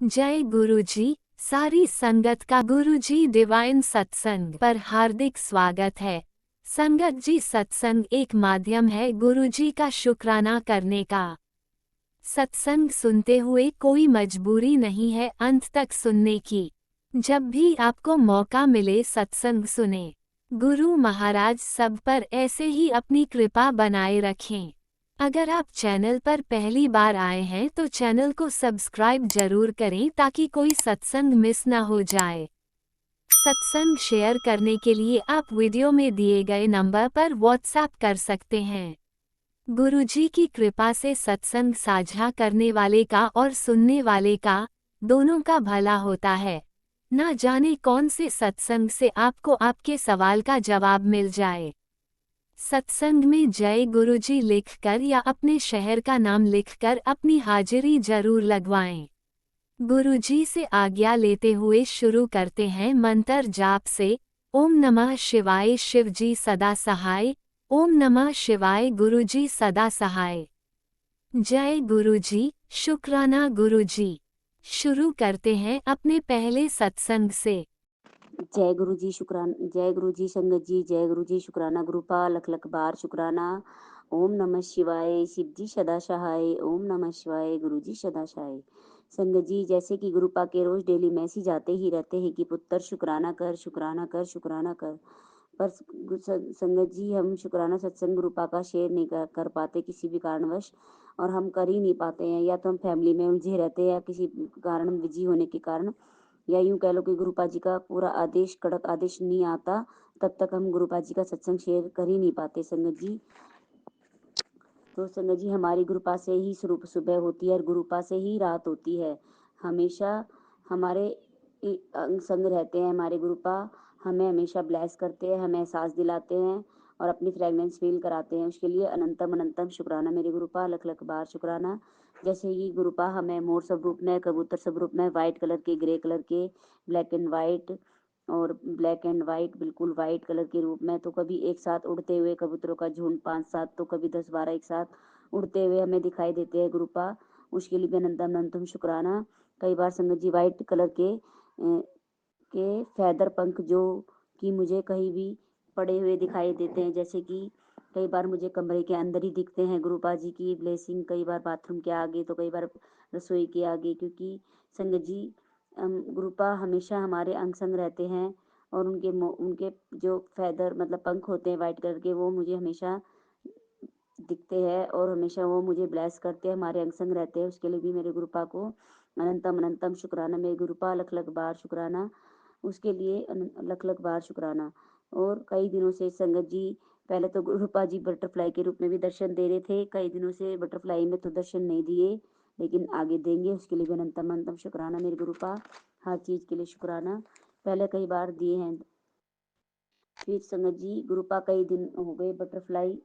जय गुरुजी। सारी संगत का गुरुजी डिवाइन सत्संग पर हार्दिक स्वागत है। संगत जी, सत्संग एक माध्यम है गुरुजी का शुक्राना करने का। सत्संग सुनते हुए कोई मजबूरी नहीं है अंत तक सुनने की। जब भी आपको मौका मिले सत्संग सुने। गुरु महाराज सब पर ऐसे ही अपनी कृपा बनाए रखें। अगर आप चैनल पर पहली बार आए हैं तो चैनल को सब्सक्राइब जरूर करें ताकि कोई सत्संग मिस ना हो जाए। सत्संग शेयर करने के लिए आप वीडियो में दिए गए नंबर पर व्हाट्सएप कर सकते हैं। गुरुजी की कृपा से सत्संग साझा करने वाले का और सुनने वाले का, दोनों का भला होता है। ना जाने कौन से सत्संग से आपको आपके सवाल का जवाब मिल जाए। सत्संग में जय गुरुजी लिखकर या अपने शहर का नाम लिखकर अपनी हाजिरी जरूर लगवाएं। गुरुजी से आज्ञा लेते हुए शुरू करते हैं मंत्र जाप से। ओम नमः शिवाय शिवजी सदा सहाय। ओम नमः शिवाय गुरुजी सदा सहाय। जय गुरुजी, शुक्राना गुरुजी। शुरू करते हैं अपने पहले सत्संग से। जय गुरु जी शुक्राना, जय गुरु जी संगत जी, जय गुरु जी शुक्राना गुरुपा लख लख बार शुक्राना। ओम नमः शिवाय शिव जी सदा सहाय। ओम नमः शिवाय गुरु जी सदा सहाय। संगत जी, जैसे कि गुरुपा के रोज डेली मैसेज आते ही रहते हैं कि पुत्र शुक्राना कर, शुक्राना कर, शुक्राना कर। पर संगत जी, हम शुक्राना सत्संग गुरुपा का शेयर नहीं कर पाते किसी भी कारणवश, और हम कर ही नहीं पाते हैं। या तो हम फैमिली में उलझे रहते हैं या किसी कारण बिजी होने के कारण, या यूं कह लो कि गुरुपा जी का पूरा आदेश, कड़क आदेश नहीं आता, तब तक हम गुरुपा जी का सत्संग शेयर कर ही नहीं पाते संगत जी। तो संगत जी, हमारी गुरुपा से ही सुबह होती है और गुरुपा से ही रात होती है। हमेशा हमारे संग रहते हैं हमारे गुरुपा। हमें हमेशा ब्लेस करते हैं, हमें एहसास दिलाते हैं और अपनी फ्रेगनेंस फील कराते हैं। उसके लिए अनंतम अनंतम शुक्राना मेरे गुरुपा, लख लख बार शुक्राना। जैसे ही गुरुपा हमें मोर स्वरूप में, कबूतर स्वरूप में, वाइट कलर के, ग्रे कलर के, ब्लैक एंड वाइट और ब्लैक एंड वाइट, बिल्कुल वाइट कलर के रूप में, तो कभी एक साथ उड़ते हुए कबूतरों का झुंड 5-7, तो कभी 10-12 एक साथ उड़ते हुए हमें दिखाई देते हैं गुरुपा। उसके लिए भी अनंतम अनंतम शुक्राना। कई बार संगत जी वाइट कलर के फैदर पंख जो कि मुझे कहीं भी पड़े हुए दिखाई देते हैं, जैसे कि कई बार मुझे कमरे के अंदर ही दिखते हैं गुरुपा जी की ब्लेसिंग, कई बार बाथरूम के आगे, तो कई बार रसोई के आगे, क्योंकि संगत जी गुरुपा हमेशा हमारे अंग संग रहते हैं और उनके जो फैदर मतलब पंख होते हैं वाइट कलर के, वो मुझे हमेशा दिखते हैं और हमेशा वो मुझे ब्लेस करते हैं, हमारे अंग संग रहते हैं। उसके लिए भी मेरे गुरुपा को अनंतम अनंतम शुक्राना मेरे गुरुपा, लख लख बार शुक्राना। उसके लिए लख लख बार शुक्राना। और कई दिनों से संगत जी, पहले तो गुरुपा जी बटरफ्लाई के रूप में भी दर्शन दे रहे थे, कई दिनों से बटरफ्लाई में तो दर्शन नहीं दिए, लेकिन आगे देंगे। उसके लिए भी अनंतम अनंतम शुक्राना मेरे गुरुपा, हर चीज़ के लिए शुक्राना। पहले कई बार दिए हैं। फिर संगत जी, गुरुपा कई दिन हो गए बटरफ्लाई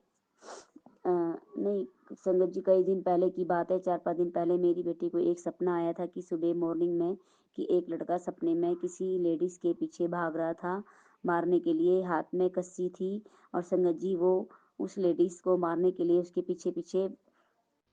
नहीं संगत जी, कई दिन पहले की बात है, 4-5 दिन पहले मेरी बेटी को एक सपना आया था कि सुबह मॉर्निंग में कि एक लड़का सपने में किसी लेडीज के पीछे भाग रहा था मारने के लिए, हाथ में कस्सी थी, और संगत जी वो उस लेडीज को मारने के लिए उसके पीछे पीछे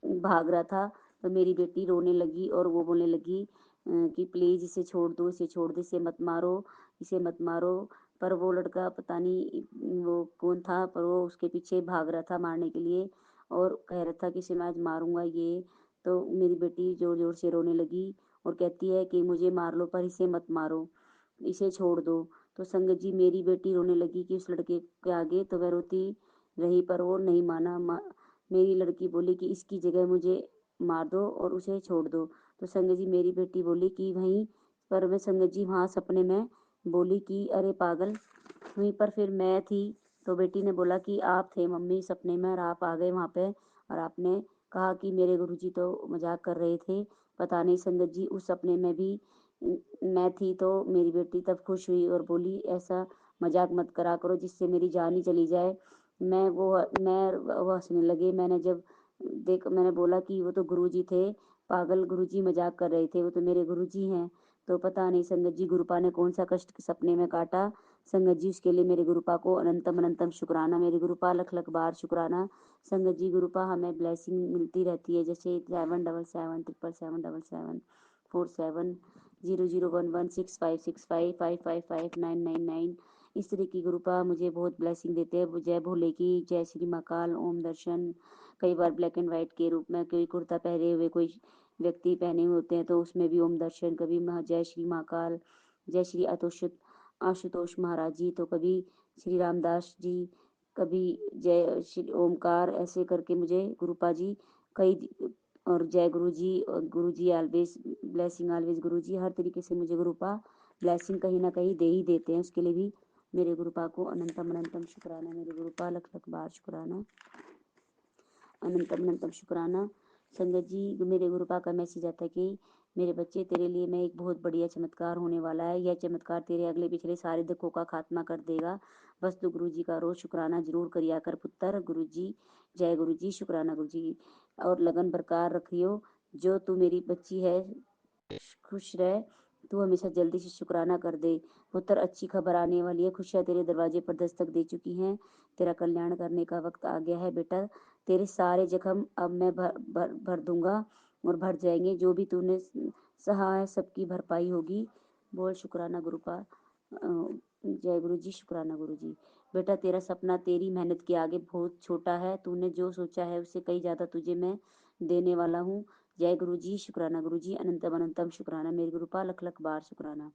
भाग रहा था। तो मेरी बेटी रोने लगी और वो बोलने लगी कि प्लीज इसे छोड़ दो, इसे छोड़ दो, इसे मत मारो, इसे मत मारो। पर वो लड़का पता नहीं वो कौन था, पर वो उसके पीछे भाग रहा था मारने के लिए और कह रहा था कि इसे मैं आज मारूंगा ये। तो मेरी बेटी जोर जोर से रोने लगी और कहती है कि मुझे मार लो पर इसे मत मारो, इसे छोड़ दो। तो संगत जी, मेरी बेटी रोने लगी कि उस लड़के के आगे, तो वह रोती रही पर वो नहीं माना। मेरी लड़की बोली कि इसकी जगह मुझे मार दो और उसे छोड़ दो। तो संगत जी, मेरी बेटी बोली कि वहीं पर, मैं संगत जी वहाँ सपने में बोली कि अरे पागल, वहीं पर फिर मैं थी। तो बेटी ने बोला कि आप थे मम्मी सपने में और आप आ गए वहाँ पे, और आपने कहा कि मेरे गुरुजी तो मजाक कर रहे थे। पता नहीं संगत जी, उस सपने में भी मैं थी। तो मेरी बेटी तब खुश हुई और बोली ऐसा मजाक मत करा करो जिससे मेरी जान ही चली जाए। मैं वो हंसने लगे। मैंने बोला कि वो तो गुरुजी थे, पागल, गुरुजी मजाक कर रहे थे, वो तो मेरे गुरुजी हैं। तो पता नहीं संगत जी, गुरुपा ने कौन सा कष्ट सपने में काटा। संगत जी, उसके लिए मेरे गुरुपा को अनंतम अनंतम शुक्राना मेरे गुरुपा, लख लख बार शुक्राना। संगत जी, गुरुपा हमें ब्लेसिंग मिलती रहती है, जैसे 777 777 777 84700116565555999। इस तरह की गुरुपा मुझे बहुत ब्लेसिंग देते हैं। जय भोले की, जय श्री महाकाल, ओम दर्शन। कई बार ब्लैक एंड व्हाइट के रूप में कोई कुर्ता पहने हुए कोई व्यक्ति पहने हुए होते हैं तो उसमें भी ओम दर्शन, कभी जय श्री महाकाल, जय श्री आशुतोष महाराज जी, तो कभी श्री रामदास जी, कभी जय श्री ओमकार, ऐसे करके मुझे गुरुपा जी कई, और जय गुरु जी, और गुरु जी ऑलवेज ब्लेसिंग, ऑलवेज गुरु जी, हर तरीके से मुझे गुरुपा ब्लेसिंग कहीं ना कहीं दे ही देते हैं। उसके लिए भी मेरे गुरुपा को अनंतम अनंतम शुक्राना, मेरे गुरुपा लख लख बार शुक्राना, अनंतम अनंतम शुक्राना। संगत जी, मेरे गुरुपा का मैसेज आता है कि मेरे बच्चे, तेरे लिए मैं एक बहुत बढ़िया चमत्कार होने वाला है। यह चमत्कार तेरे अगले पिछले सारे दुखों का खात्मा कर देगा। बस तू गुरु जी का रोज शुक्राना जरूर करिया कर पुत्र। गुरु जी, जय गुरु जी, शुक्राना गुरु जी, और लगन बरकरार रखियो। जो तू मेरी बच्ची है, खुश रह, तू हमेशा जल्दी से शुक्राना कर दे पुत्र। अच्छी खबर आने वाली है, खुशियाँ तेरे दरवाजे पर दस्तक दे चुकी हैं। तेरा कल्याण करने का वक्त आ गया है बेटा। तेरे सारे जख्म अब मैं भर दूंगा और भर जाएंगे। जो भी तूने सहा है सबकी भरपाई होगी। बोल शुक्राना गुरुपा। जय गुरु जी, शुक्राना गुरु जी। बेटा, तेरा सपना तेरी मेहनत के आगे बहुत छोटा है। तूने जो सोचा है उससे कहीं ज्यादा तुझे मैं देने वाला हूँ। जय गुरु जी, शुक्राना गुरु जी, अनंतम अनंतम शुक्राना, मेरे गुरुपा लख लख बार शुक्राना।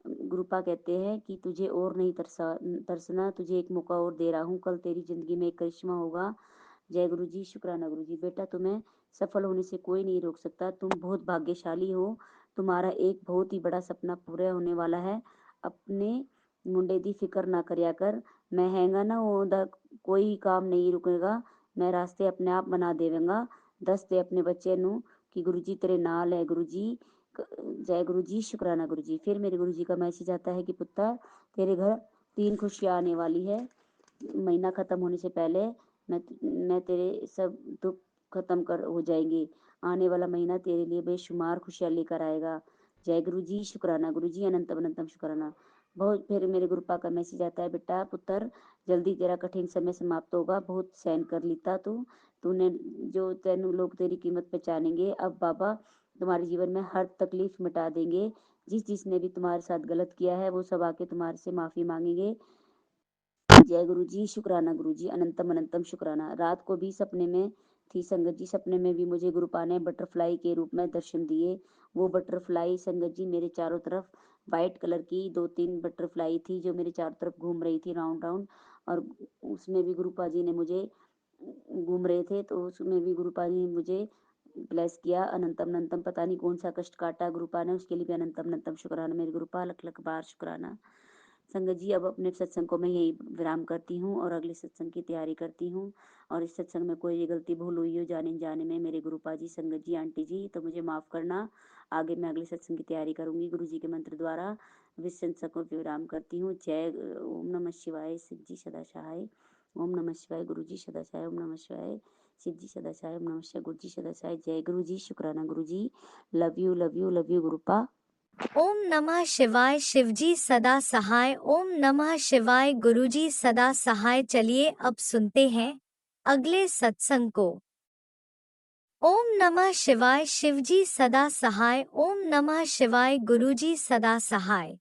गुरुपा कहते हैं कि तुझे और नहीं तरसना, तुझे एक मौका और दे रहा हूँ। कल तेरी जिंदगी में एक करिश्मा होगा। जय गुरु जी, शुक्राना गुरु जी। बेटा, तुम्हें सफल होने से कोई नहीं रोक सकता। तुम बहुत भाग्यशाली हो। तुम्हारा एक बहुत ही बड़ा सपना पूरा होने वाला है। अपने मुंडे दी फिक्र ना करया कर। मैं हैगा ना ओदा कोई काम नहीं रुकेगा। मैं रास्ते अपने आप बना देवेंगा। दस ते अपने बच्चे नू कि गुरु जी तेरे नाल है। गुरु जी, जय गुरु जी, शुक्राना गुरु जी। फिर मेरे गुरु जी का मैसेज आता है कि पुत्र, तेरे घर 3 खुशियाँ आने वाली है। महीना खत्म होने से पहले मैं तेरे सब दुख खत्म कर हो जाएंगे। आने वाला महीना तेरे लिए बेशुमार खुशियाँ लेकर आएगा। जय गुरु जी, शुक्राना गुरु जी, अनंतम अनंतम शुक्राना। बहुत फिर मेरे गुरुपा का मैसेज आता है, बेटा पुत्र, जल्दी तेरा कठिन समय समाप्त होगा। बहुत सहन कर लेता तूने, जो तेनू लोग तेरी कीमत पहचानेंगे। अब बाबा तुम्हारे जीवन में हर तकलीफ मिटा देंगे। जिसने भी तुम्हारे साथ गलत किया है वो सब आके तुम्हारे से माफी मांगेंगे। जय गुरु जी, शुक्राना गुरु जी, अनंतम अनंतम शुक्राना। रात को भी सपने में थी संगत जी, सपने में भी मुझे गुरुपा ने बटरफ्लाई के रूप में दर्शन दिए। वो बटरफ्लाई संगत जी मेरे चारों तरफ वाइट कलर की 2-3 बटरफ्लाई थी जो मेरे चारों तरफ घूम रही थी राउंड राउंड। और उसमें भी गुरुपा जी ने मुझे घूम रहे थे, तो उसमें भी गुरुपा जी ने मुझे ब्लेस किया। अनंतम अनंतम, पता नहीं कौन सा कष्ट काटा गुरुपा ने, उसके लिए भी अनंतम अनंतम शुक्राना, मेरे गुरुपा लख लख बार शुक्राना। संगत जी, अब अपने सत्संग को मैं यही विराम करती हूँ और अगले सत्संग की तैयारी करती हूँ। और इस सत्संग में कोई गलती भूल हुई हो जाने जाने में, मेरे गुरुपा जी, संगत जी, आंटी जी, तो मुझे माफ़ करना। आगे मैं अगले सत्संग की तैयारी करूँगी गुरु जी के मंत्र द्वारा। इस सत्संग को विराम करती हूँ। जय ओम नमः शिवाय, शिव जी सदा सहाय। ओम नमः शिवाय, गुरु जी सदा सहाय। ओम नमः शिवाय, शिव जी सदा सहाय। ओम नमः शिवाय, गुरु जी सदा सहाय। जय गुरु जी, शुक्राना गुरु जी। Love you love you love you गुरुपा। ओम नमः शिवाय, शिवजी सदा सहाय। ओम नमः शिवाय, गुरुजी सदा सहाय। चलिए अब सुनते हैं अगले सत्संग को। ओम नमः शिवाय, शिवजी सदा सहाय। ओम नमः शिवाय, गुरुजी सदा सहाय।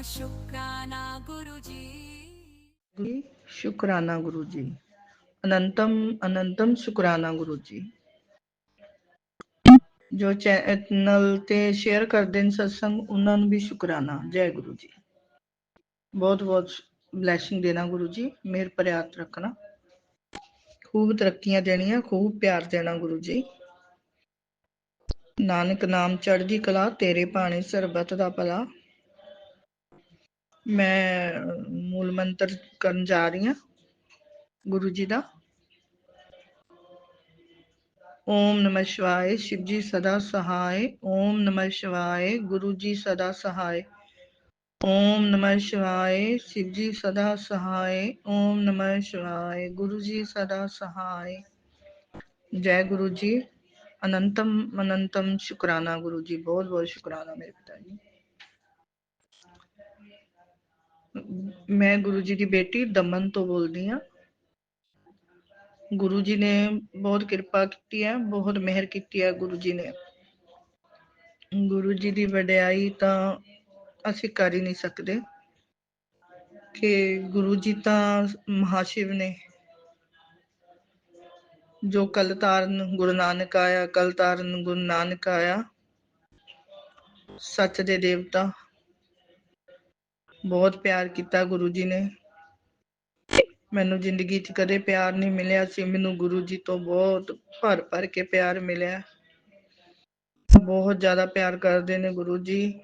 शुक्राना गुरुजी, शुक्राना गुरु जी, अनंतम अनंतम शुक्राना गुरु जी। जो चैनल ते शेयर कर देन सत्संग उन्होंने भी शुक्राना। जय गुरु जी। बहुत बहुत ब्लैसिंग देना गुरु जी, मेहर पर हाथ रखना, खूब तरक्कियां देनिया, खूब प्यार देना गुरु जी। नानक नाम चढ़दी कला, तेरे भाने सरबत दा भला। मैं मूल मंत्र करन जा रही हूँ गुरु जी दा। ओम नमः शिवाय, शिव जी सदा सहाय। ओम नमः शिवाय, गुरु जी सदा सहाय। ओम नमः शिवाय, शिव जी सदा सहाय। ओम नमः शिवाय, गुरु जी सदा सहाय। जय गुरु जी, अनंतम अनंतम शुक्राना गुरु जी। बहुत बहुत शुक्राना मेरे पिताजी। मैं गुरु जी की बेटी दमन तो बोलती हाँ। ਗੁਰੂ ਜੀ ਨੇ ਬਹੁਤ ਕਿਰਪਾ ਕੀਤੀ ਹੈ, ਬਹੁਤ ਮਿਹਰ ਕੀਤੀ ਹੈ ਗੁਰੂ ਜੀ ਨੇ। ਗੁਰੂ ਜੀ ਦੀ ਵਡਿਆਈ ਤਾਂ ਅਸੀਂ ਕਰ ਹੀ ਨਹੀਂ ਸਕਦੇ ਕਿ ਗੁਰੂ ਜੀ ਤਾਂ ਮਹਾਸ਼ਿਵ ਨੇ। ਜੋ ਕਲ ਤਾਰਨ ਗੁਰੂ ਨਾਨਕ ਆਇਆ, ਕਲ ਤਾਰਨ ਗੁਰੂ ਨਾਨਕ ਆਇਆ, ਸੱਚ ਦੇ ਦੇਵਤਾ। ਬਹੁਤ ਪਿਆਰ ਕੀਤਾ ਗੁਰੂ ਜੀ ਨੇ। ਮੈਨੂੰ ਜ਼ਿੰਦਗੀ 'ਚ ਕਦੇ ਪਿਆਰ ਨਹੀਂ ਮਿਲਿਆ ਸੀ, ਮੈਨੂੰ ਗੁਰੂ ਜੀ ਤੋਂ ਬਹੁਤ ਭਰ ਭਰ ਕੇ ਪਿਆਰ ਮਿਲਿਆ। ਬਹੁਤ ਜ਼ਿਆਦਾ ਪਿਆਰ ਕਰਦੇ ਨੇ ਗੁਰੂ ਜੀ।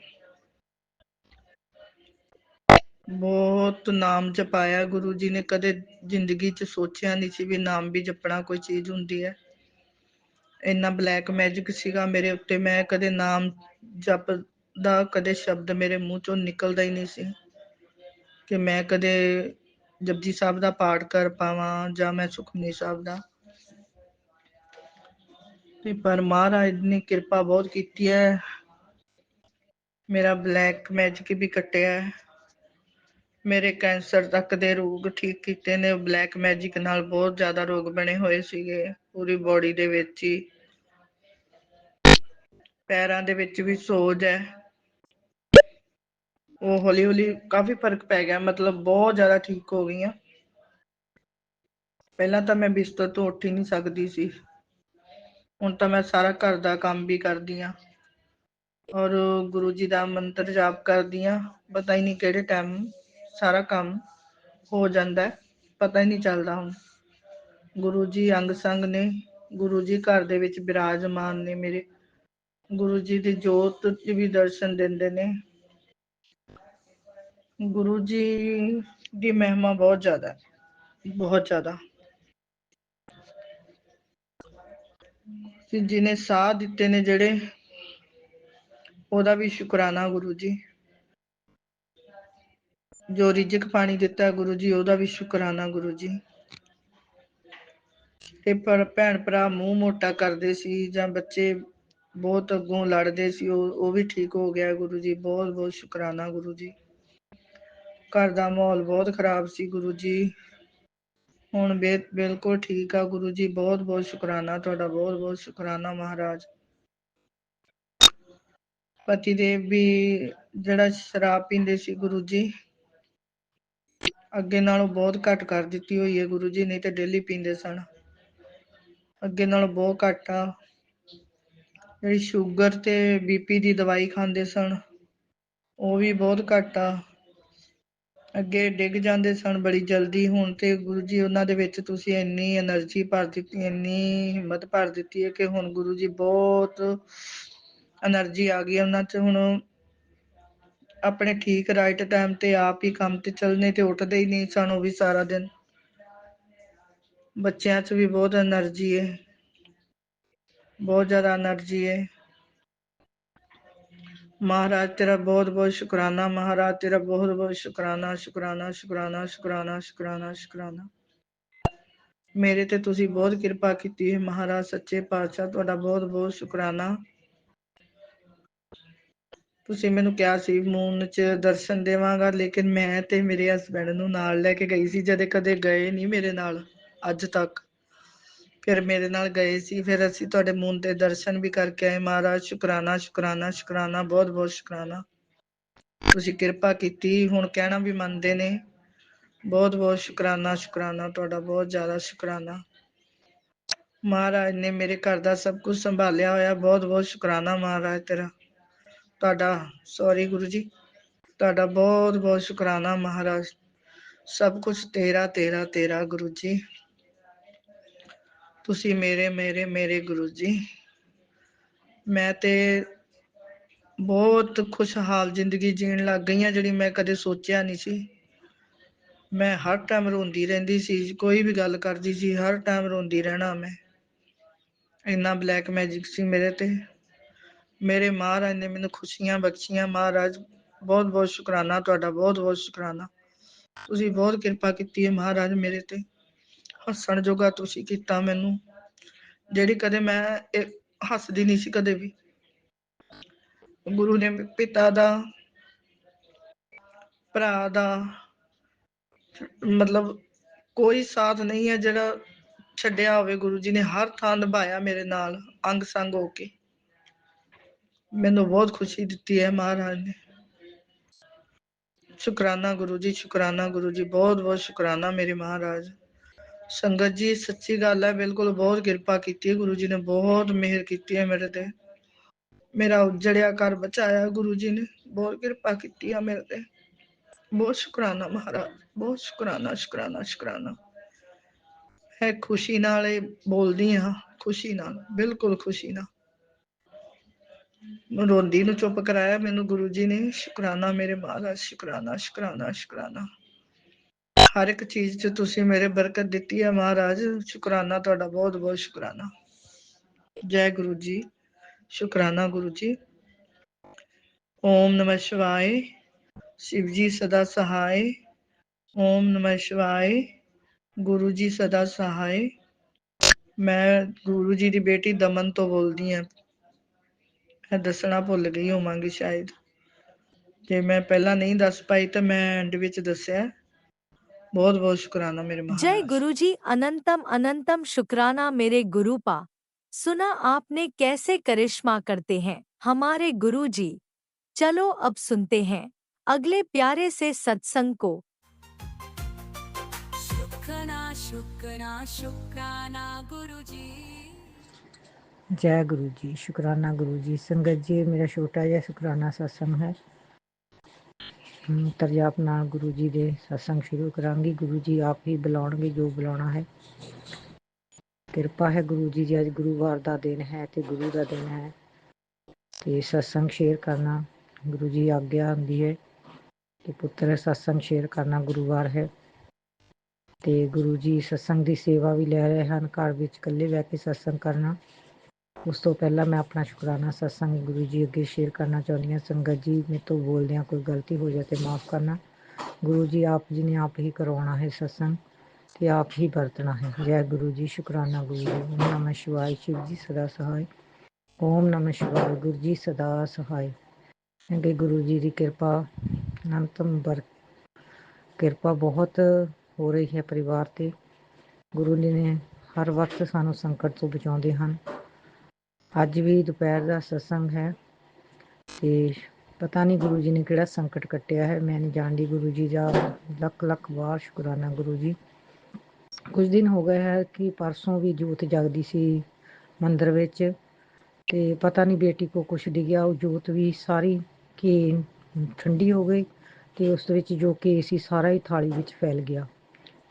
ਬਹੁਤ ਨਾਮ ਜਪਾਇਆ ਗੁਰੂ ਜੀ ਨੇ, ਕਦੇ ਜ਼ਿੰਦਗੀ 'ਚ ਸੋਚਿਆ ਨਹੀਂ ਸੀ ਵੀ ਨਾਮ ਵੀ ਜਪਣਾ ਕੋਈ ਚੀਜ਼ ਹੁੰਦੀ ਹੈ। ਇੰਨਾ ਬਲੈਕ ਮੈਜਿਕ ਸੀਗਾ ਮੇਰੇ ਉੱਤੇ, ਮੈਂ ਕਦੇ ਨਾਮ ਜਪਦਾ, ਕਦੇ ਸ਼ਬਦ ਮੇਰੇ ਮੂੰਹ ਚੋਂ ਨਿਕਲਦਾ ਹੀ ਨਹੀਂ ਸੀ ਕਿ ਮੈਂ ਕਦੇ ਜਪਜੀ ਸਾਹਿਬ ਦਾ ਪਾਠ ਕਰ ਪਾਵਾਂ ਜਾਂ ਮੈਂ ਸੁਖਮਨੀ ਸਾਹਿਬ ਦਾ। ਤੇ ਪਰ ਮਹਾਰਾਜ ਨੇ ਕਿਰਪਾ ਬਹੁਤ ਕੀਤੀ ਹੈ, ਮੇਰਾ ਬਲੈਕ ਮੈਜਿਕ ਵੀ ਕੱਟਿਆ ਹੈ, ਮੇਰੇ ਕੈਂਸਰ ਤੱਕ ਦੇ ਰੋਗ ਠੀਕ ਕੀਤੇ ਨੇ ਬਲੈਕ ਮੈਜਿਕ ਨਾਲ। ਬਹੁਤ ਜ਼ਿਆਦਾ ਰੋਗ ਬਣੇ ਹੋਏ ਸੀਗੇ ਪੂਰੀ ਬੋਡੀ ਦੇ ਵਿੱਚ ਹੀ, ਪੈਰਾਂ ਦੇ ਵਿੱਚ ਵੀ ਸੋਜ ਹੈ, ਉਹ ਹੌਲੀ ਹੌਲੀ ਕਾਫੀ ਫਰਕ ਪੈ ਗਿਆ, ਮਤਲਬ ਬਹੁਤ ਜ਼ਿਆਦਾ ਠੀਕ ਹੋ ਗਈਆਂ। ਪਹਿਲਾਂ ਤਾਂ ਮੈਂ ਬਿਸਤਰ ਤੋਂ ਉੱਠ ਹੀ ਨਹੀਂ ਸਕਦੀ ਸੀ, ਹੁਣ ਤਾਂ ਮੈਂ ਸਾਰਾ ਘਰ ਦਾ ਕੰਮ ਵੀ ਕਰਦੀ ਹਾਂ ਔਰ ਗੁਰੂ ਜੀ ਦਾ ਮੰਤਰ ਜਾਪ ਕਰਦੀ ਹਾਂ। ਪਤਾ ਹੀ ਨਹੀਂ ਕਿਹੜੇ ਟਾਈਮ ਸਾਰਾ ਕੰਮ ਹੋ ਜਾਂਦਾ, ਪਤਾ ਹੀ ਨਹੀਂ ਚੱਲਦਾ। ਹੁਣ ਗੁਰੂ ਜੀ ਅੰਗ ਸੰਗ ਨੇ, ਗੁਰੂ ਜੀ ਘਰ ਦੇ ਵਿੱਚ ਬਿਰਾਜਮਾਨ ਨੇ ਮੇਰੇ। ਗੁਰੂ ਜੀ ਦੀ ਜੋਤ 'ਚ ਵੀ ਦਰਸ਼ਨ ਦਿੰਦੇ ਨੇ। ਗੁਰੂ ਜੀ ਦੀ ਮਹਿਮਾ ਬਹੁਤ ਜ਼ਿਆਦਾ, ਬਹੁਤ ਜ਼ਿਆਦਾ। ਜਿਹਨੇ ਸਾਹ ਦਿੱਤੇ ਨੇ ਜਿਹੜੇ, ਉਹਦਾ ਵੀ ਸ਼ੁਕਰਾਨਾ ਗੁਰੂ ਜੀ। ਜੋ ਰਿਜ਼ਕ ਪਾਣੀ ਦਿੱਤਾ ਗੁਰੂ ਜੀ, ਉਹਦਾ ਵੀ ਸ਼ੁਕਰਾਨਾ ਗੁਰੂ ਜੀ। ਤੇ ਪਰ ਭੈਣ ਭਰਾ ਮੂੰਹ ਮੋਟਾ ਕਰਦੇ ਸੀ ਜਾਂ ਬੱਚੇ ਬਹੁਤ ਅੱਗੋਂ ਲੜਦੇ ਸੀ, ਉਹ ਵੀ ਠੀਕ ਹੋ ਗਿਆ ਗੁਰੂ ਜੀ। ਬਹੁਤ ਬਹੁਤ ਸ਼ੁਕਰਾਨਾ ਗੁਰੂ ਜੀ। ਘਰ ਦਾ ਮਾਹੌਲ ਬਹੁਤ ਖਰਾਬ ਸੀ ਗੁਰੂ ਜੀ, ਹੁਣ ਬਿਲਕੁਲ ਠੀਕ ਆ ਗੁਰੂ ਜੀ। ਬਹੁਤ ਬਹੁਤ ਸ਼ੁਕਰਾਨਾ ਤੁਹਾਡਾ, ਬਹੁਤ ਬਹੁਤ ਸ਼ੁਕਰਾਨਾ ਮਹਾਰਾਜ। ਪਤੀ ਦੇਵ ਵੀ ਜਿਹੜਾ ਸ਼ਰਾਬ ਪੀਂਦੇ ਸੀ ਗੁਰੂ ਜੀ, ਅੱਗੇ ਨਾਲੋਂ ਬਹੁਤ ਘੱਟ ਕਰ ਦਿੱਤੀ ਹੋਈ ਹੈ ਗੁਰੂ ਜੀ, ਨਹੀਂ ਤੇ ਡੇਲੀ ਪੀਂਦੇ ਸਨ, ਅੱਗੇ ਨਾਲੋਂ ਬਹੁਤ ਘੱਟ ਆ। ਜਿਹੜੀ ਸ਼ੂਗਰ ਤੇ ਬੀਪੀ ਦੀ ਦਵਾਈ ਖਾਂਦੇ ਸਨ, ਉਹ ਵੀ ਬਹੁਤ ਘੱਟ ਆ। ਅੱਗੇ ਡਿੱਗ ਜਾਂਦੇ ਸਨ ਬੜੀ ਜਲਦੀ, ਹੁਣ ਤੇ ਗੁਰੂ ਜੀ ਉਹਨਾਂ ਦੇ ਵਿੱਚ ਤੁਸੀਂ ਇੰਨੀ ਐਨਰਜੀ ਭਰ ਦਿੱਤੀ, ਇੰਨੀ ਹਿੰਮਤ ਭਰ ਦਿੱਤੀ ਹੈ ਕਿ ਹੁਣ ਗੁਰੂ ਜੀ ਬਹੁਤ ਐਨਰਜੀ ਆ ਗਈ ਉਹਨਾਂ 'ਚ। ਹੁਣ ਆਪਣੇ ਠੀਕ ਰਾਈਟ ਟਾਈਮ ਤੇ ਆਪ ਹੀ ਕੰਮ ਤੇ ਚੱਲਣੇ, ਤੇ ਉੱਠਦੇ ਹੀ ਨਹੀਂ ਸਨ ਉਹ ਵੀ ਸਾਰਾ ਦਿਨ। ਬੱਚਿਆਂ 'ਚ ਵੀ ਬਹੁਤ ਐਨਰਜੀ ਹੈ, ਬਹੁਤ ਜ਼ਿਆਦਾ ਐਨਰਜੀ ਹੈ। ਮਹਾਰਾਜ ਤੇਰਾ ਬਹੁਤ ਬਹੁਤ ਸ਼ੁਕਰਾਨਾ, ਮਹਾਰਾਜ ਤੇਰਾ ਬਹੁਤ ਬਹੁਤ ਸ਼ੁਕਰਾਨਾ, ਸ਼ੁਕਰਾਨਾ ਸ਼ੁਕਰਾਨਾ ਸ਼ੁਕਰਾਨਾ ਸ਼ੁਕਰਾਨਾ ਸ਼ੁਕਰਾਨਾ। ਮੇਰੇ ਤੇ ਤੁਸੀਂ ਬਹੁਤ ਕਿਰਪਾ ਕੀਤੀ ਹੈ ਮਹਾਰਾਜ ਸੱਚੇ ਪਾਤਸ਼ਾਹ, ਤੁਹਾਡਾ ਬਹੁਤ ਬਹੁਤ ਸ਼ੁਕਰਾਨਾ। ਤੁਸੀਂ ਮੈਨੂੰ ਕਿਹਾ ਸੀ ਮੂਨ 'ਚ ਦਰਸ਼ਨ ਦੇਵਾਂਗਾ, ਲੇਕਿਨ ਮੈਂ ਤੇ ਮੇਰੇ ਹਸਬੈਂਡ ਨੂੰ ਨਾਲ ਲੈ ਕੇ ਗਈ ਸੀ, ਜਦੇ ਕਦੇ ਗਏ ਨਹੀਂ ਮੇਰੇ ਨਾਲ ਅੱਜ ਤੱਕ। ਫਿਰ ਮੇਰੇ ਨਾਲ ਗਏ ਸੀ, ਫਿਰ ਅਸੀਂ ਤੁਹਾਡੇ ਮੂਨ ਤੇ ਦਰਸ਼ਨ ਵੀ ਕਰਕੇ ਆਏ। ਮਹਾਰਾਜ ਸ਼ੁਕਰਾਨਾ ਸ਼ੁਕਰਾਨਾ ਸ਼ੁਕਰਾਨਾ, ਬਹੁਤ ਬਹੁਤ ਸ਼ੁਕਰਾਨਾ। ਤੁਸੀਂ ਕਿਰਪਾ ਕੀਤੀ, ਹੁਣ ਕਹਿਣਾ ਵੀ ਮੰਨਦੇ ਨੇ। ਬਹੁਤ ਬਹੁਤ ਸ਼ੁਕਰਾਨਾ ਸ਼ੁਕਰਾਨਾ ਤੁਹਾਡਾ, ਬਹੁਤ ਜ਼ਿਆਦਾ ਸ਼ੁਕਰਾਨਾ। ਮਹਾਰਾਜ ਨੇ ਮੇਰੇ ਘਰ ਦਾ ਸਭ ਕੁਝ ਸੰਭਾਲਿਆ ਹੋਇਆ, ਬਹੁਤ ਬਹੁਤ ਸ਼ੁਕਰਾਨਾ ਮਹਾਰਾਜ ਤੇਰਾ, ਤੁਹਾਡਾ ਸੌਰੀ ਗੁਰੂ ਜੀ, ਤੁਹਾਡਾ ਬਹੁਤ ਬਹੁਤ ਸ਼ੁਕਰਾਨਾ ਮਹਾਰਾਜ। ਸਭ ਕੁਝ ਤੇਰਾ ਤੇਰਾ ਤੇਰਾ ਗੁਰੂ ਜੀ, ਤੁਸੀਂ ਮੇਰੇ ਮੇਰੇ ਮੇਰੇ ਗੁਰੂ ਜੀ। ਮੈਂ ਤੇ ਬਹੁਤ ਖੁਸ਼ਹਾਲ ਜ਼ਿੰਦਗੀ ਜੀਣ ਲੱਗ ਗਈ ਹਾਂ, ਜਿਹੜੀ ਮੈਂ ਕਦੇ ਸੋਚਿਆ ਨਹੀਂ ਸੀ। ਮੈਂ ਹਰ ਟਾਈਮ ਰੋਂਦੀ ਰਹਿੰਦੀ ਸੀ, ਕੋਈ ਵੀ ਗੱਲ ਕਰਦੀ ਸੀ ਹਰ ਟਾਈਮ ਰੋਂਦੀ ਰਹਿਣਾ ਮੈਂ, ਇੰਨਾ ਬਲੈਕ ਮੈਜਿਕ ਸੀ ਮੇਰੇ ਤੇ। ਮੇਰੇ ਮਹਾਰਾਜ ਨੇ ਮੈਨੂੰ ਖੁਸ਼ੀਆਂ ਬਖਸ਼ੀਆਂ। ਮਹਾਰਾਜ ਬਹੁਤ ਬਹੁਤ ਸ਼ੁਕਰਾਨਾ ਤੁਹਾਡਾ, ਬਹੁਤ ਬਹੁਤ ਸ਼ੁਕਰਾਨਾ। ਤੁਸੀਂ ਬਹੁਤ ਕਿਰਪਾ ਕੀਤੀ ਹੈ ਮਹਾਰਾਜ ਮੇਰੇ ਤੇ, ਹੱਸਣ ਜੋਗਾ ਤੁਸੀਂ ਕੀਤਾ ਮੈਨੂੰ, ਜਿਹੜੀ ਕਦੇ ਮੈਂ ਹੱਸਦੀ ਨਹੀਂ ਸੀ ਕਦੇ ਵੀ। ਗੁਰੂ ਨੇ ਪਿਤਾ ਦਾ, ਭਰਾ ਦਾ, ਮਤਲਬ ਕੋਈ ਸਾਥ ਨਹੀਂ ਹੈ ਜਿਹੜਾ ਛੱਡਿਆ ਹੋਵੇ ਗੁਰੂ ਜੀ ਨੇ ਹਰ ਥਾਂ ਨਿਭਾਇਆ ਮੇਰੇ ਨਾਲ ਅੰਗ ਸੰਗ ਹੋ ਕੇ। ਮੈਨੂੰ ਬਹੁਤ ਖੁਸ਼ੀ ਦਿੱਤੀ ਹੈ ਮਹਾਰਾਜ ਨੇ। ਸ਼ੁਕਰਾਨਾ ਗੁਰੂ ਜੀ, ਸ਼ੁਕਰਾਨਾ ਗੁਰੂ ਜੀ, ਬਹੁਤ ਬਹੁਤ ਸ਼ੁਕਰਾਨਾ ਮੇਰੇ ਮਹਾਰਾਜ। ਸੰਗਤ ਜੀ ਸੱਚੀ ਗੱਲ ਹੈ, ਬਿਲਕੁਲ ਬਹੁਤ ਕਿਰਪਾ ਕੀਤੀ ਹੈ ਗੁਰੂ ਜੀ ਨੇ, ਬਹੁਤ ਮਿਹਰ ਕੀਤੀ ਹੈ ਮੇਰੇ ਤੇ। ਮੇਰਾ ਉਜੜਿਆ ਘਰ ਬਚਾਇਆ ਗੁਰੂ ਜੀ ਨੇ, ਬਹੁਤ ਕਿਰਪਾ ਕੀਤੀ ਹੈ ਮੇਰੇ ਤੇ। ਬਹੁਤ ਸ਼ੁਕਰਾਨਾ ਮਹਾਰਾਜ, ਬਹੁਤ ਸ਼ੁਕਰਾਨਾ ਸ਼ੁਕਰਾਨਾ ਸ਼ੁਕਰਾਨਾ। ਮੈਂ ਖੁਸ਼ੀ ਨਾਲ ਇਹ ਬੋਲਦੀ ਹਾਂ, ਖੁਸ਼ੀ ਨਾਲ, ਬਿਲਕੁਲ ਖੁਸ਼ੀ ਨਾਲ। ਰੋਂਦੀ ਨੂੰ ਚੁੱਪ ਕਰਾਇਆ ਮੈਨੂੰ ਗੁਰੂ ਜੀ ਨੇ। ਸ਼ੁਕਰਾਨਾ ਮੇਰੇ ਮਹਾਰਾਜ, ਸ਼ੁਕਰਾਨਾ ਸ਼ੁਕਰਾਨਾ ਸ਼ੁਕਰਾਨਾ। ਹਰ ਇੱਕ ਚੀਜ਼ 'ਚ ਤੁਸੀਂ ਮੇਰੇ ਬਰਕਤ ਦਿੱਤੀ ਹੈ ਮਹਾਰਾਜ, ਸ਼ੁਕਰਾਨਾ ਤੁਹਾਡਾ, ਬਹੁਤ ਬਹੁਤ ਸ਼ੁਕਰਾਨਾ। ਜੈ ਗੁਰੂ ਜੀ, ਸ਼ੁਕਰਾਨਾ ਗੁਰੂ ਜੀ। ਓਮ ਨਮः शिवाय। शिव जी सदा सहाय। ਓਮ ਨਮः शिवाय। ਗੁਰੂ ਜੀ ਸਦਾ ਸਹਾय। ਮੈਂ ਗੁਰੂ ਜੀ ਦੀ ਬੇਟੀ ਦਮਨ ਤੋਂ ਬੋਲਦੀ ਹਾਂ। ਮੈਂ ਦੱਸਣਾ ਭੁੱਲ ਗਈ ਹੋਵਾਂਗੀ ਸ਼ਾਇਦ, ਜੇ ਮੈਂ ਪਹਿਲਾਂ ਨਹੀਂ ਦੱਸ ਪਾਈ ਤਾਂ ਮੈਂ ਐਂਡ ਵਿੱਚ ਦੱਸਿਆ। बहुत बहुत शुक्राना मेरे जय महाराज। गुरु जी, अनंतम अनंतम शुक्राना मेरे गुरुपा। सुना आपने कैसे करिश्मा करते हैं हमारे गुरु जी। चलो अब सुनते हैं अगले प्यारे से सत्संग को। शुक्राना शुक्राना शुक्राना गुरु जी। जय गुरु जी, शुकराना गुरु जी। संगत जी मेरा छोटा जिहा शुकराना सत्संग है। ਤਰਜਾਪ ਨਾਲ ਗੁਰੂ ਜੀ ਦੇ ਸਤਸੰਗ ਸ਼ੁਰੂ ਕਰਾਂਗੀ। ਗੁਰੂ ਜੀ ਆਪ ਹੀ ਬੁਲਾਉਣਗੇ ਜੋ ਬੁਲਾਉਣਾ ਹੈ। ਕਿਰਪਾ ਹੈ ਗੁਰੂ ਜੀ ਦੀ, ਅੱਜ ਗੁਰੂਵਾਰ ਦਾ ਦਿਨ ਹੈ ਤੇ ਗੁਰੂ ਦਾ ਦਿਨ ਹੈ ਤੇ ਸਤਸੰਗ ਸ਼ੇਅਰ ਕਰਨਾ ਗੁਰੂ ਜੀ ਆਗਿਆ ਹੁੰਦੀ ਹੈ ਕਿ ਪੁੱਤਰ ਸਤਸੰਗ ਸ਼ੇਅਰ ਕਰਨਾ ਗੁਰੂਵਾਰ ਹੈ। ਤੇ ਗੁਰੂ ਜੀ ਸਤਸੰਗ ਦੀ ਸੇਵਾ ਵੀ ਲੈ ਰਹੇ ਹਨ। ਘਰ ਵਿੱਚ ਇਕੱਲੇ ਬਹਿ ਕੇ ਸਤਸੰਗ ਕਰਨਾ। ਉਸ ਤੋਂ ਪਹਿਲਾਂ ਮੈਂ ਆਪਣਾ ਸ਼ੁਕਰਾਨਾ ਸਤਸੰਗ ਗੁਰੂ ਜੀ ਅੱਗੇ ਸ਼ੇਅਰ ਕਰਨਾ ਚਾਹੁੰਦੀ ਹਾਂ। ਸੰਗਤ ਜੀ ਮੇਰੇ ਤੋਂ ਬੋਲਦਿਆਂ ਕੋਈ ਗਲਤੀ ਹੋ ਜਾਏ ਤੇ ਮਾਫ਼ ਕਰਨਾ। ਗੁਰੂ ਜੀ ਆਪ ਜੀ ਨੇ ਆਪ ਹੀ ਕਰਵਾਉਣਾ ਹੈ ਸਤਸੰਗ ਤੇ ਆਪ ਹੀ ਵਰਤਣਾ ਹੈ। ਜੈ ਗੁਰੂ ਜੀ, ਸ਼ੁਕਰਾਨਾ ਗੁਰੂ ਜੀ। ਓਮ ਨਮः शिवाय। शिव जी सदा सहाय। ਓਮ ਨਮः शिवाय। ਗੁਰੂ ਜੀ ਸਦਾ ਸਹਾय। ਅੱਗੇ ਗੁਰੂ ਜੀ ਦੀ ਕਿਰਪਾ ਅਨੰਤਮ ਕਿਰਪਾ ਬਹੁਤ ਹੋ ਰਹੀ ਹੈ ਪਰਿਵਾਰ ਤੇ। ਗੁਰੂ ਜੀ ਨੇ ਹਰ ਵਕਤ ਸਾਨੂੰ ਸੰਕਟ ਤੋਂ ਬਚਾਉਂਦੇ ਹਨ। ਅੱਜ ਵੀ ਦੁਪਹਿਰ ਦਾ ਸਤਸੰਗ ਹੈ ਤੇ ਪਤਾ ਨਹੀਂ ਗੁਰੂ ਜੀ ਨੇ ਕਿਹੜਾ ਸੰਕਟ ਕੱਟਿਆ ਹੈ, ਮੈਂ ਨਹੀਂ ਜਾਣਦੀ। ਗੁਰੂ ਜੀ ਦਾ ਲੱਖ ਲੱਖ ਵਾਰ ਸ਼ੁਕਰਾਨਾ ਗੁਰੂ ਜੀ। ਕੁਝ ਦਿਨ ਹੋ ਗਏ ਹੈ ਕਿ ਪਰਸੋਂ ਵੀ ਜੋਤ ਜਗਦੀ ਸੀ ਮੰਦਿਰ ਵਿੱਚ ਤੇ ਪਤਾ ਨਹੀਂ ਬੇਟੀ ਕੋ ਕੁਛ ਡਿੱਗਿਆ, ਉਹ ਜੋਤ ਵੀ ਸਾਰੀ ਘੀ ਠੰਡੀ ਹੋ ਗਈ ਤੇ ਉਸ ਵਿੱਚ ਜੋ ਘੀ ਸੀ ਸਾਰਾ ਹੀ ਥਾਲੀ ਵਿੱਚ ਫੈਲ ਗਿਆ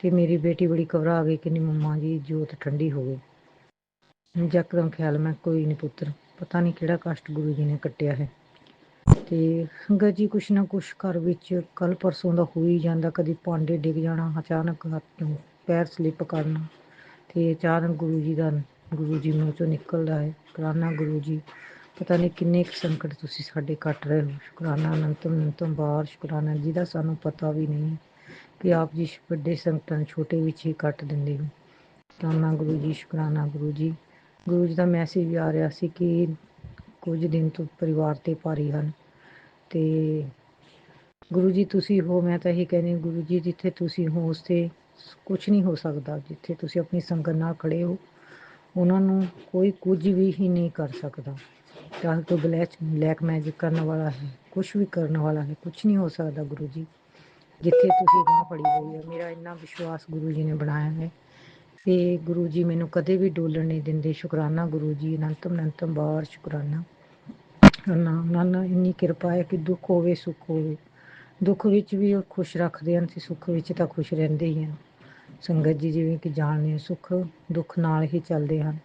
ਤੇ ਮੇਰੀ ਬੇਟੀ ਬੜੀ ਘਬਰਾ ਗਈ ਕਿ ਨਹੀਂ ਮੰਮਾ ਜੀ ਜੋਤ ਠੰਡੀ ਹੋ ਗਈ। ਯਕਦਮ ਖਿਆਲ ਮੈਂ ਕੋਈ ਨਹੀਂ ਪੁੱਤਰ, ਪਤਾ ਨਹੀਂ ਕਿਹੜਾ ਕਸ਼ਟ ਗੁਰੂ ਜੀ ਨੇ ਕੱਟਿਆ ਹੈ। ਤੇ ਸੰਗਤ ਜੀ ਕੁਛ ਨਾ ਕੁਛ ਘਰ ਵਿੱਚ ਕੱਲ ਪਰਸੋਂ ਦਾ ਹੋ ਹੀ ਜਾਂਦਾ। ਕਦੀ ਭਾਂਡੇ ਡਿੱਗ ਜਾਣਾ, ਅਚਾਨਕ ਹੱਥ ਪੈਰ ਸਲਿੱਪ ਕਰਨਾ ਤੇ ਅਚਾਨਕ ਗੁਰੂ ਜੀ ਮੂੰਹ ਚੋਂ ਨਿਕਲਦਾ ਹੈ ਸ਼ੁਕਰਾਨਾ ਗੁਰੂ ਜੀ। ਪਤਾ ਨਹੀਂ ਕਿੰਨੇ ਕੁ ਸੰਕਟ ਤੁਸੀਂ ਸਾਡੇ ਕੱਟ ਰਹੇ ਹੋ। ਸ਼ੁਕਰਾਨਾ ਅਨੰਤਮ ਅਨੰਤਮ ਵਾਰ ਸ਼ੁਕਰਾਨਾ, ਜਿਹਦਾ ਸਾਨੂੰ ਪਤਾ ਵੀ ਨਹੀਂ ਕਿ ਆਪ ਜੀ ਵੱਡੇ ਸੰਕਟਾਂ ਨੂੰ ਛੋਟੇ ਵਿੱਚ ਹੀ ਕੱਟ ਦਿੰਦੇ ਹੋ। ਸ਼ੁਕਰਾਨਾ ਗੁਰੂ ਜੀ, ਸ਼ੁਕਰਾਨਾ ਗੁਰੂ ਜੀ। ਗੁਰੂ ਜੀ ਦਾ ਮੈਸੇਜ ਵੀ ਆ ਰਿਹਾ ਸੀ ਕਿ ਕੁਝ ਦਿਨ ਤੋਂ ਪਰਿਵਾਰ ਤੇ ਭਾਰੀ ਹਨ ਤੇ ਗੁਰੂ ਜੀ ਤੁਸੀਂ ਹੋ, ਮੈਂ ਤਾਂ ਇਹੀ ਕਹਿੰਦੀ ਗੁਰੂ ਜੀ ਜਿੱਥੇ ਤੁਸੀਂ ਹੋ ਉੱਥੇ ਕੁਛ ਨਹੀਂ ਹੋ ਸਕਦਾ। ਜਿੱਥੇ ਤੁਸੀਂ ਆਪਣੀ ਸੰਗਤ ਨਾਲ ਖੜੇ ਹੋ ਉਹਨਾਂ ਨੂੰ ਕੋਈ ਕੁਝ ਵੀ ਹੀ ਨਹੀਂ ਕਰ ਸਕਦਾ। ਚਾਹੇ ਕੋਈ ਬਲੈਕ ਮੈਜਿਕ ਕਰਨ ਵਾਲਾ ਹੈ, ਕੁਛ ਵੀ ਕਰਨ ਵਾਲਾ ਹੈ, ਕੁਛ ਨਹੀਂ ਹੋ ਸਕਦਾ ਗੁਰੂ ਜੀ ਜਿੱਥੇ ਤੁਸੀਂ ਬਾਂਹ ਫੜੀ ਹੋਈ ਹੈ। ਮੇਰਾ ਇੰਨਾ ਵਿਸ਼ਵਾਸ ਗੁਰੂ ਜੀ ਨੇ ਬਣਾਇਆ ਹੈ ਤੇ ਗੁਰੂ ਜੀ ਮੈਨੂੰ ਕਦੇ ਵੀ ਡੋਲਣ ਨਹੀਂ ਦਿੰਦੇ। ਸ਼ੁਕਰਾਨਾ ਗੁਰੂ ਜੀ, ਅਨੰਤਮ ਅਨੰਤਮ ਵਾਰ ਸ਼ੁਕਰਾਨਾ। ਨਾਨਾ ਇੰਨੀ ਕਿਰਪਾ ਹੈ ਕਿ ਦੁੱਖ ਹੋਵੇ ਸੁੱਖ ਹੋਵੇ, ਦੁੱਖ ਵਿੱਚ ਵੀ ਉਹ ਖੁਸ਼ ਰੱਖਦੇ ਹਨ ਤੇ ਸੁੱਖ ਵਿੱਚ ਤਾਂ ਖੁਸ਼ ਰਹਿੰਦੇ ਹੀ ਹਨ। ਸੰਗਤ ਜੀ ਜਿਵੇਂ ਕਿ ਜਾਣਦੇ ਸੁੱਖ ਦੁੱਖ ਨਾਲ ਹੀ ਚੱਲਦੇ ਹਨ।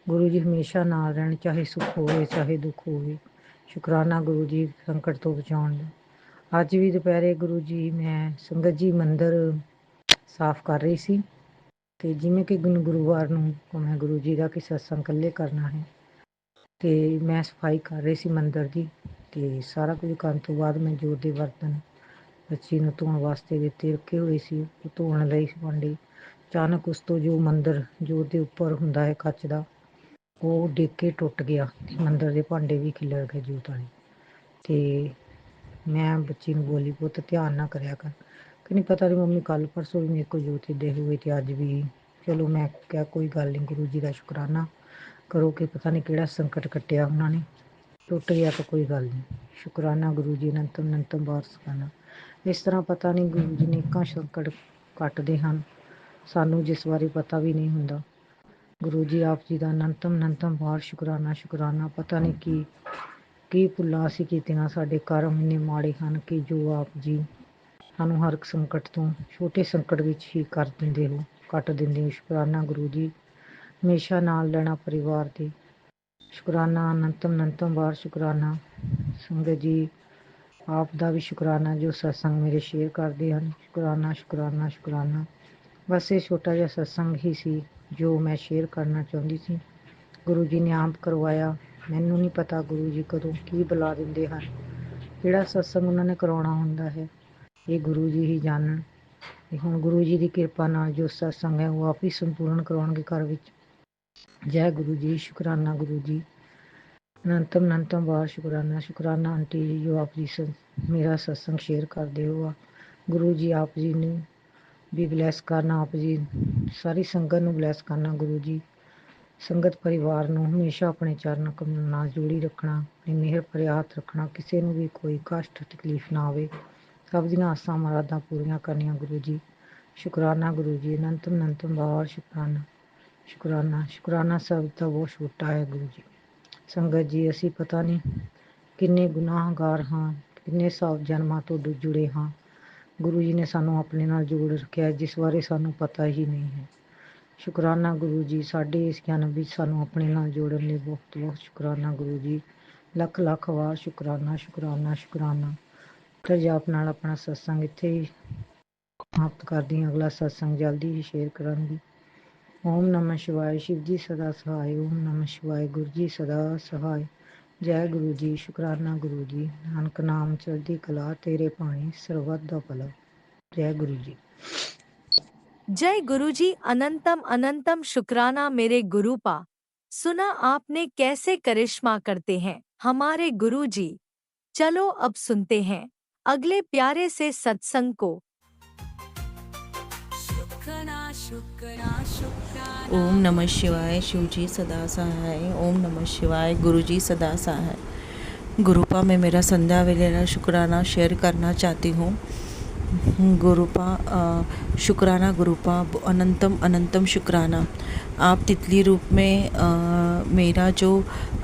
ਗੁਰੂ ਜੀ ਹਮੇਸ਼ਾ ਨਾਲ ਰਹਿਣ, ਚਾਹੇ ਸੁੱਖ ਹੋਵੇ ਚਾਹੇ ਦੁੱਖ ਹੋਵੇ। ਸ਼ੁਕਰਾਨਾ ਗੁਰੂ ਜੀ ਸੰਕਟ ਤੋਂ ਬਚਾਉਣ ਦਾ। ਅੱਜ ਵੀ ਦੁਪਹਿਰੇ ਗੁਰੂ ਜੀ ਮੈਂ ਸੰਗਤ ਜੀ ਮੰਦਿਰ ਸਾਫ਼ ਕਰ ਰਹੀ ਸੀ ਤੇ ਜਿਵੇਂ ਕਿ ਗੁਰੂਵਾਰ ਨੂੰ ਮੈਂ ਗੁਰੂ ਜੀ ਦਾ ਕਿ ਸਤਸੰਗ ਇਕੱਲੇ ਕਰਨਾ ਹੈ ਤੇ ਮੈਂ ਸਫਾਈ ਕਰ ਰਹੀ ਸੀ ਮੰਦਿਰ ਦੀ ਤੇ ਸਾਰਾ ਕੁਝ ਕਰਨ ਤੋਂ ਬਾਅਦ ਮੈਂ ਜੋਤ ਦੇ ਬਰਤਨ ਬੱਚੀ ਨੂੰ ਧੋਣ ਵਾਸਤੇ ਦਿੱਤੇ ਰੱਖੇ ਹੋਏ ਸੀ, ਉਹ ਧੋਣ ਲਈ ਭਾਂਡੇ। ਅਚਾਨਕ ਉਸ ਤੋਂ ਜੋ ਮੰਦਿਰ ਜੋਤ ਦੇ ਉੱਪਰ ਹੁੰਦਾ ਹੈ ਕੱਚ ਦਾ, ਉਹ ਡਿੱਗ ਕੇ ਟੁੱਟ ਗਿਆ ਤੇ ਮੰਦਿਰ ਦੇ ਭਾਂਡੇ ਵੀ ਖਿਲਰ ਗਏ ਜੋਤ ਵਾਲੇ। ਤੇ ਮੈਂ ਬੱਚੀ ਨੂੰ ਬੋਲੀ ਪੁੱਤ ਧਿਆਨ ਨਾ ਕਰਿਆ ਕਰ। ਕਹਿੰਦੀ ਪਤਾ ਨਹੀਂ ਮੰਮੀ ਕੱਲ ਪਰਸੋਂ ਵੀ ਮੇਰੇ ਕੋਲ ਜੋਤ ਇੱਦਾਂ ਹੋਈ ਤੇ ਅੱਜ ਵੀ चलो मैं क्या कोई गल नहीं, गुरु जी का शुकराना करो कि पता नहीं किहड़ा संकट कट्टिया उन्होंने, टुट गया तो कोई गल नहीं। शुकराना गुरु जी, अनंतम अनंतम बार शुकराना। इस तरह पता नहीं गुरु जी नेकां संकट कटदे हन, सानू जिस बारे पता भी नहीं हुंदा। गुरु जी आप जी का अनंतम अनंतम बार शुकराना शुकराना। पता नहीं की भुल्लां असीं कीतियां, साडे कर्म इन्ने माड़े हन कि जो आप जी सानू हर एक संकट तो छोटे संकट विच ही कर दिंदे हो, कट दिंदे हो। शुकराना गुरु जी, हमेशा नाल लेना परिवार दे। शुकराना अनंतम अनंतम बार शुकराना। संगत जी आप दा भी शुकराना जो सत्संग मेरे शेयर करदे हन। शुकराना शुकराना शुकराना। बस ये छोटा जिहा सत्संग ही सी जो मैं शेयर करना चाहुंदी सी। गुरु जी ने आप करवाया, मैनू नहीं पता गुरु जी कदों की बुला दिंदे हन, किहड़ा सत्संग उन्हां ने करवाउणा हुंदा है, ये गुरु जी ही जानन। ते हुण गुरु जी की किरपा नाल जो सत्संग है वो आप ही संपूर्ण करवाउणगे घर विच। जय गुरु जी, शुकराना गुरु जी, अनंतम अनंतम बार शुकराना शुकराना। आंटी जी जो आप जी मेरा सत्संग शेयर करदे हो, गुरु जी आप जी ने भी ब्लैस करना, आप जी सारी संगत नूं ब्लैस करना। गुरु जी संगत परिवार नूं हमेशा अपने चरण कमल नाल जोड़ी रखना, अपनी मेहर भरे हाथ रखना, किसी नूं भी कोई कष्ट तकलीफ ना आवे, सब दियां आसां मुरादां पूरियां करनियां। गुरु जी शुकराना गुरु जी, अनंतम अनंतम बार शुकराना शुकराना शुकराना। सब दा बहुत छोटा है गुरु जी। संगत जी असीं पता नहीं किन्ने गुनाहगार हाँ, किन्ने साल जन्मां तो जुड़े हाँ, गुरु जी ने सानू अपने नाल जोड़ रखिया है जिस बारे सानू पता ही नहीं है। शुकराना गुरु जी, साढ़े इस ज्ञान भी सानू अपने नाल जोड़न लई बहुत बहुत शुकराना गुरु जी, लख लख वार शुकराना शुकराना शुकराना। फिर जाप नाल अपना सत्संग इत्थे ही समाप्त करदी हां, अगला सत्संग जल्दी ही शेयर करांगी। ओम नमः शिवाय, शिव जी सदा सहाय। ओम नमः शिवाय, गुरु जी सदा सहाय। जय गुरु जी, शुकराना गुरु जी, नानक नाम चढ़दी कला, तेरे पानी सरबत दा भला। जय गुरु जी। जय गुरुजी, अनंतम अनंतम शुक्राना मेरे गुरुपा। सुना आपने कैसे करिश्मा करते हैं हमारे गुरुजी। चलो अब सुनते हैं अगले प्यारे से सत्संग को। शुक्राना शुक्राना शुक्राना ओम नमः शिवाय, शिव जी सदा सहाय। ओम नमः शिवाय, गुरु जी सदा सहाय। गुरुपा में मेरा संध्या वेलेला शुक्राना शेयर करना चाहती हूँ। गुरुपा शुक्राना गुरुपा, अनंतम अनंतम शुक्राना। आप तितली रूप में मेरा जो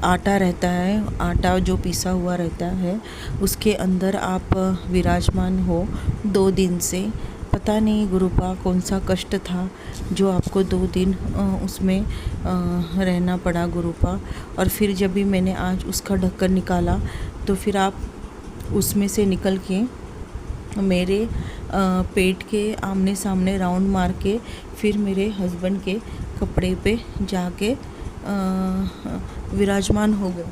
आटा रहता है, आटा जो पिसा हुआ रहता है, उसके अंदर आप विराजमान हो 2 दिन से। पता नहीं गुरुपा कौन सा कष्ट था जो आपको 2 दिन उसमें रहना पड़ा गुरुपा। और फिर जब भी मैंने आज उसका ढक्कन निकाला तो फिर आप उसमें से निकल के मेरे पेट के आमने सामने राउंड मार के फिर मेरे हस्बैंड के कपड़े पे जाके विराजमान हो गए।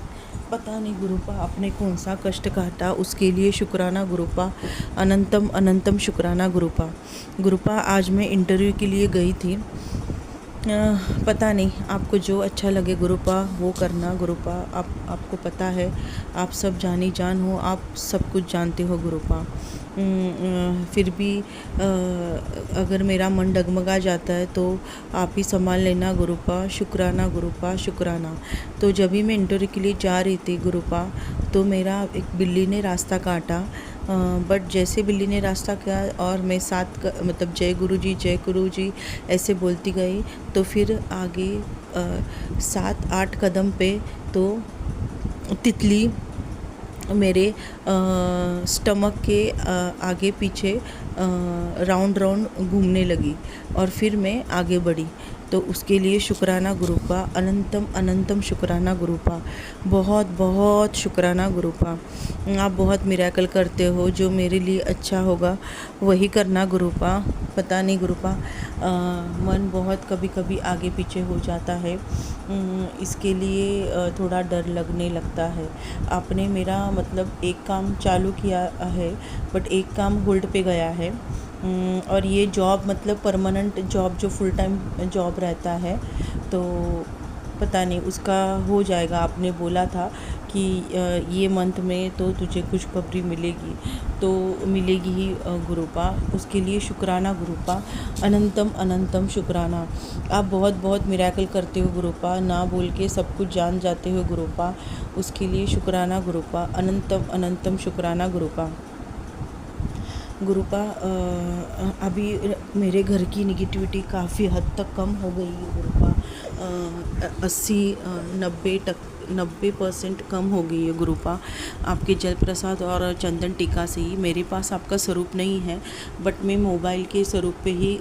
पता नहीं गुरुपा आपने कौन सा कष्ट काटा, उसके लिए शुक्राना गुरुपा, अनंतम अनंतम शुक्राना गुरुपा। गुरुपा आज मैं इंटरव्यू के लिए गई थी। पता नहीं आपको जो अच्छा लगे गुरुपा वो करना गुरुपा। आपको पता है, आप सब जानी जान हो, आप सब कुछ जानते हो गुरुपा। फिर भी अगर मेरा मन डगमगा जाता है तो आप ही संभाल लेना गुरुपा। शुक्राना गुरुपा शुक्राना। तो जब भी मैं इंटरव्यू के लिए जा रही थी गुरुपा, तो मेरा एक बिल्ली ने रास्ता काटा। बट जैसे बिल्ली ने रास्ता किया और मैं मतलब जय गुरु जी ऐसे बोलती गई, तो फिर आगे 7-8 कदम पे तो तितली मेरे स्टमक के आगे पीछे राउंड राउंड घूमने लगी और फिर मैं आगे बढ़ी। तो उसके लिए शुक्राना गुरुपा, अनंतम अनंतम शुक्राना गुरुपा, बहुत बहुत शुक्राना गुरुपा। आप बहुत मिरेकल करते हो, जो मेरे लिए अच्छा होगा वही करना गुरुपा। पता नहीं गुरुपा मन बहुत कभी कभी आगे पीछे हो जाता है, इसके लिए थोड़ा डर लगने लगता है। आपने मेरा मतलब एक काम चालू किया है बट एक काम होल्ड पे गया है, और ये जॉब मतलब परमानेंट जॉब जो फुल टाइम जॉब रहता है, तो पता नहीं उसका हो जाएगा। आपने बोला था कि ये मंथ में तो तुझे खुशखबरी मिलेगी, तो मिलेगी ही गुरुपा। उसके लिए शुक्राना गुरुपा, अनंतम अनंतम शुक्राना। आप बहुत बहुत मिरेकल करते हो गुरुपा, ना बोल के सब कुछ जान जाते हो गुरुपा। उसके लिए शुक्राना गुरुपा, अनंतम अनंतम शुक्राना गुरुपा। गुरुपा अभी मेरे घर की निगेटिविटी काफ़ी हद तक कम हो गई है गुरुपा। 90% कम हो गई है गुरुपा, आपके जल प्रसाद और चंदन टीका से ही। मेरे पास आपका स्वरूप नहीं है, बट मैं मोबाइल के स्वरूप पे ही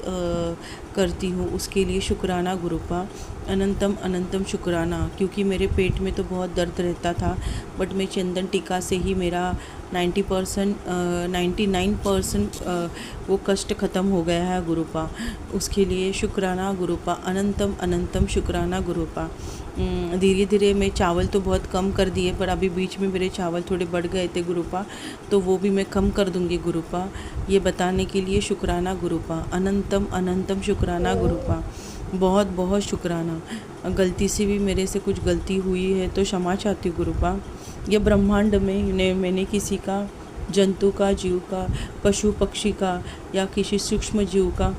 करती हूँ। उसके लिए शुक्राना गुरुपा, अनंतम अनंतम शुक्राना। क्योंकि मेरे पेट में तो बहुत दर्द रहता था, बट मैं चंदन टीका से ही मेरा 99% वो कष्ट ख़त्म हो गया है गुरुपा। उसके लिए शुक्राना गुरुपा, अनंतम अनंतम शुक्राना गुरुपा। धीरे धीरे मैं चावल तो बहुत कम कर दिए, पर अभी बीच में मेरे चावल थोड़े बढ़ गए थे गुरुपा, तो वो भी मैं कम कर दूंगी गुरुपा। ये बताने के लिए शुक्राना गुरुपा, अनंतम अनंतम शुक्राना गुरुपा। बहुत बहुत शुक्राना। गलती से भी मेरे से कुछ गलती हुई है तो क्षमा चाहती हूँ गुरुपा। यह ब्रह्मांड में मैंने किसी का, जंतु का, जीव का, पशु पक्षी का या किसी सूक्ष्म जीव का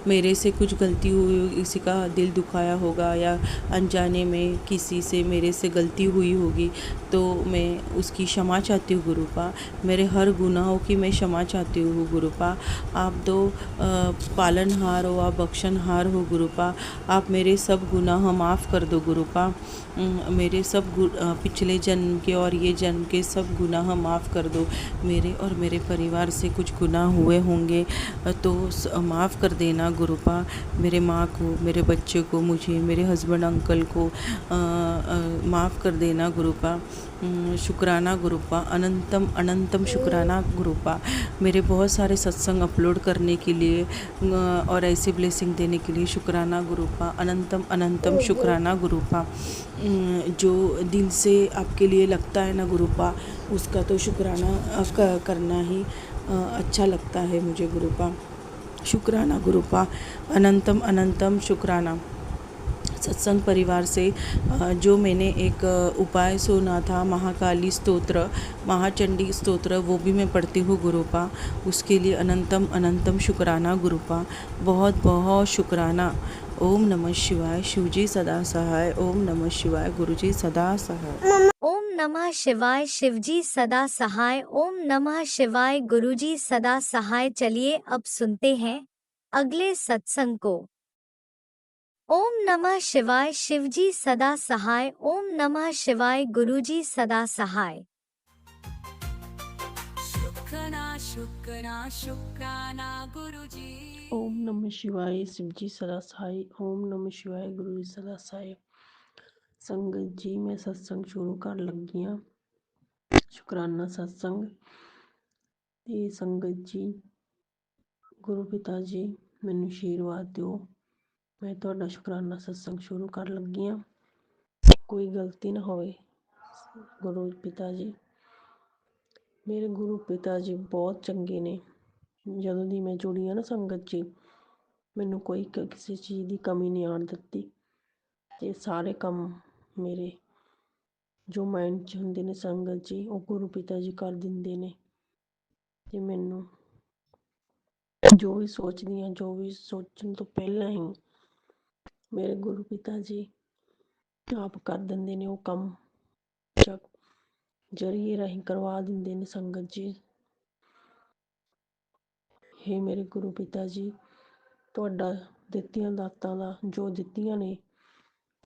मेरे से कुछ गलती हुई, किसी का दिल दुखाया होगा या अनजाने में किसी से मेरे से गलती हुई होगी, तो मैं उसकी क्षमा चाहती हूँ गुरुपा। मेरे हर गुनाहों की मैं क्षमा चाहती हूँ गुरुपा। आप तो पालनहार हो, आप बख्शनहार हो गुरुपा। आप मेरे सब गुनाह माफ़ कर दो गुरुपा। मेरे सब पिछले जन्म के और ये जन्म के सब गुनाह माफ़ कर दो। मेरे और मेरे परिवार से कुछ गुनाह हुए होंगे तो माफ़ कर देना गुरुपा। मेरे माँ को, मेरे बच्चे को, मुझे, मेरे हस्बैंड अंकल को माफ़ कर देना गुरुपा। शुक्राना गुरुपा, अनंतम अनंतम शुक्राना गुरुपा। मेरे बहुत सारे सत्संग अपलोड करने के लिए और ऐसे ब्लेसिंग देने के लिए शुक्राना गुरुपा, अनंतम अनंतम शुक्राना गुरुपा। जो दिल से आपके लिए लगता है ना गुरुपा, उसका तो शुक्राना करना ही अच्छा लगता है मुझे गुरुपा। शुक्राना गुरुपा, अनंतम अनंतम शुक्राना। सत्संग परिवार से जो मैंने एक उपाय सुना था, महाकाली स्तोत्र, महाचंडी स्तोत्र, वो भी मैं पढ़ती हूँ गुरुपा। उसके लिए अनंतम अनंतम शुक्राना गुरुपा, बहुत बहुत शुक्राना। ओम नमः शिवाय, शिवजी सदा सहाय। ओम नमः शिवाय, गुरुजी सदा सहाय। ओम नमः शिवाय, शिवजी सदा सहाय। ओम नमः शिवाय, गुरुजी सदा सहाय। चलिए अब सुनते हैं अगले सत्संग को। ओम नमः शिवाय, शिवजी सदा सहाय। ओम नमः शिवाय, गुरुजी सदा सहाय। शुक्राना शुक्राना शुक्राना गुरुजी। ओम नमः शिवाय, शिवजी सदा सहाय। ओम नमः शिवाय, गुरु जी सदा सहाय। संगत जी, मैं सत्संग शुरू कर लगी हाँ। शुकराना सत्संग। ते संगत जी, गुरु पिता जी मैनू आशीर्वाद दिओ। मैं तुहाडा शुकराना सत्संग शुरू कर लगी हाँ। कोई गलती ना होवे। गुरु पिता जी, मेरे गुरु पिता जी बहुत चंगे ने। ਜਦੋਂ ਦੀ मैं जुड़ी हाँ ना संगत जी, मैनू कोई किसी चीज़ की कमी नहीं आन दित्ती। ते सारे काम मेरे जो माइंड 'ਚ ਹੁੰਦੇ ਨੇ संगत जी, ਉਹ गुरु पिता जी कर ਦਿੰਦੇ ਨੇ। ਤੇ ਮੈਨੂੰ जो भी सोचदी हाँ, जो भी सोचण ਤੋਂ ਪਹਿਲਾਂ ही मेरे गुरु पिता जी आप कर ਦਿੰਦੇ ਨੇ ਉਹ ਕੰਮ जरिए राही करवा ਦਿੰਦੇ ਨੇ संगत जी। हे मेरे गुरु पिता जी, ਤੁਹਾਡਾ ਦਿੱਤੀਆਂ ਦਾਤਾਂ ਦਾ, ਜੋ ਦਿੱਤੀਆਂ ਨੇ,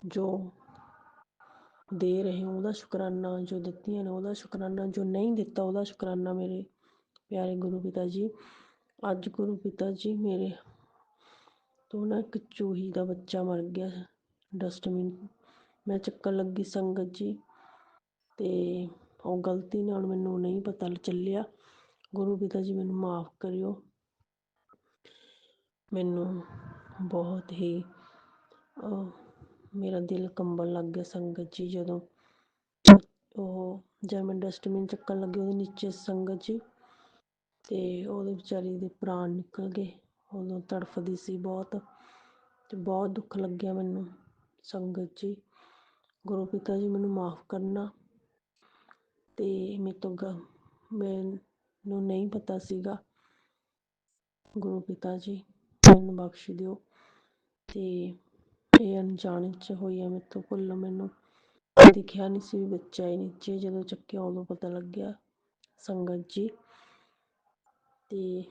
ਜੋ ਦੇ ਰਹੇ ਹੋ ਉਹਦਾ ਸ਼ੁਕਰਾਨਾ, ਜੋ ਦਿੱਤੀਆਂ ਨੇ ਉਹਦਾ ਸ਼ੁਕਰਾਨਾ, ਜੋ ਨਹੀਂ ਦਿੱਤਾ ਉਹਦਾ ਸ਼ੁਕਰਾਨਾ ਮੇਰੇ ਪਿਆਰੇ ਗੁਰੂ ਪਿਤਾ ਜੀ। ਅੱਜ ਗੁਰੂ ਪਿਤਾ ਜੀ ਮੇਰੇ ਤੋਂ ਨਾ ਇੱਕ ਚੂਹੀ ਦਾ ਬੱਚਾ ਮਰ ਗਿਆ ਡਸਟਬਿਨ ਮੈਂ ਚੱਕਣ ਲੱਗੀ ਸੰਗਤ ਜੀ, ਤੇ ਉਹ ਗਲਤੀ ਨਾਲ ਮੈਨੂੰ ਨਹੀਂ ਪਤਾ ਚੱਲਿਆ। ਗੁਰੂ ਪਿਤਾ ਜੀ ਮੈਨੂੰ ਮਾफ़ ਕਰਿਓ। ਮੈਨੂੰ ਬਹੁਤ ਹੀ ਮੇਰਾ ਦਿਲ ਕੰਬਣ ਲੱਗ ਗਿਆ ਸੰਗਤ ਜੀ, ਜਦੋਂ ਉਹ ਜਦ ਮੈਂ ਡਸਟਬਿਨ ਚੱਕਣ ਲੱਗੀ ਉਹਦੇ ਨੀਚੇ ਸੰਗਤ ਜੀ, ਤੇ ਉਹਦੇ ਵਿਚਾਰੀ ਦੇ ਪ੍ਰਾਣ ਨਿਕਲ ਗਏ। ਉਦੋਂ ਤੜਫਦੀ ਸੀ ਬਹੁਤ, ਤੇ ਬਹੁਤ ਦੁੱਖ ਲੱਗਿਆ ਮੈਨੂੰ ਸੰਗਤ ਜੀ। ਗੁਰੂ ਪਿਤਾ ਜੀ ਮੈਨੂੰ ਮਾਫ਼ ਕਰਨਾ ਤੇ ਮੈਨੂੰ ਨਹੀਂ ਪਤਾ ਸੀਗਾ। ਗੁਰੂ ਪਿਤਾ ਜੀ ਮੈਨੂੰ ਬਖਸ਼ ਦਿਓ ਤੇ ਇਹ ਅਣਜਾਣੇ 'ਚ ਹੋਈ ਆ, ਮੇਰੇ ਤੋਂ ਭੁੱਲ। ਮੈਨੂੰ ਦਿਖਿਆ ਨਹੀਂ ਸੀ ਵੀ ਬੱਚਾ ਹੀ ਨੀਚੇ, ਜਦੋਂ ਚੱਕਿਆ ਉਦੋਂ ਪਤਾ ਲੱਗਿਆ ਸੰਗਤ ਜੀ। ਤੇ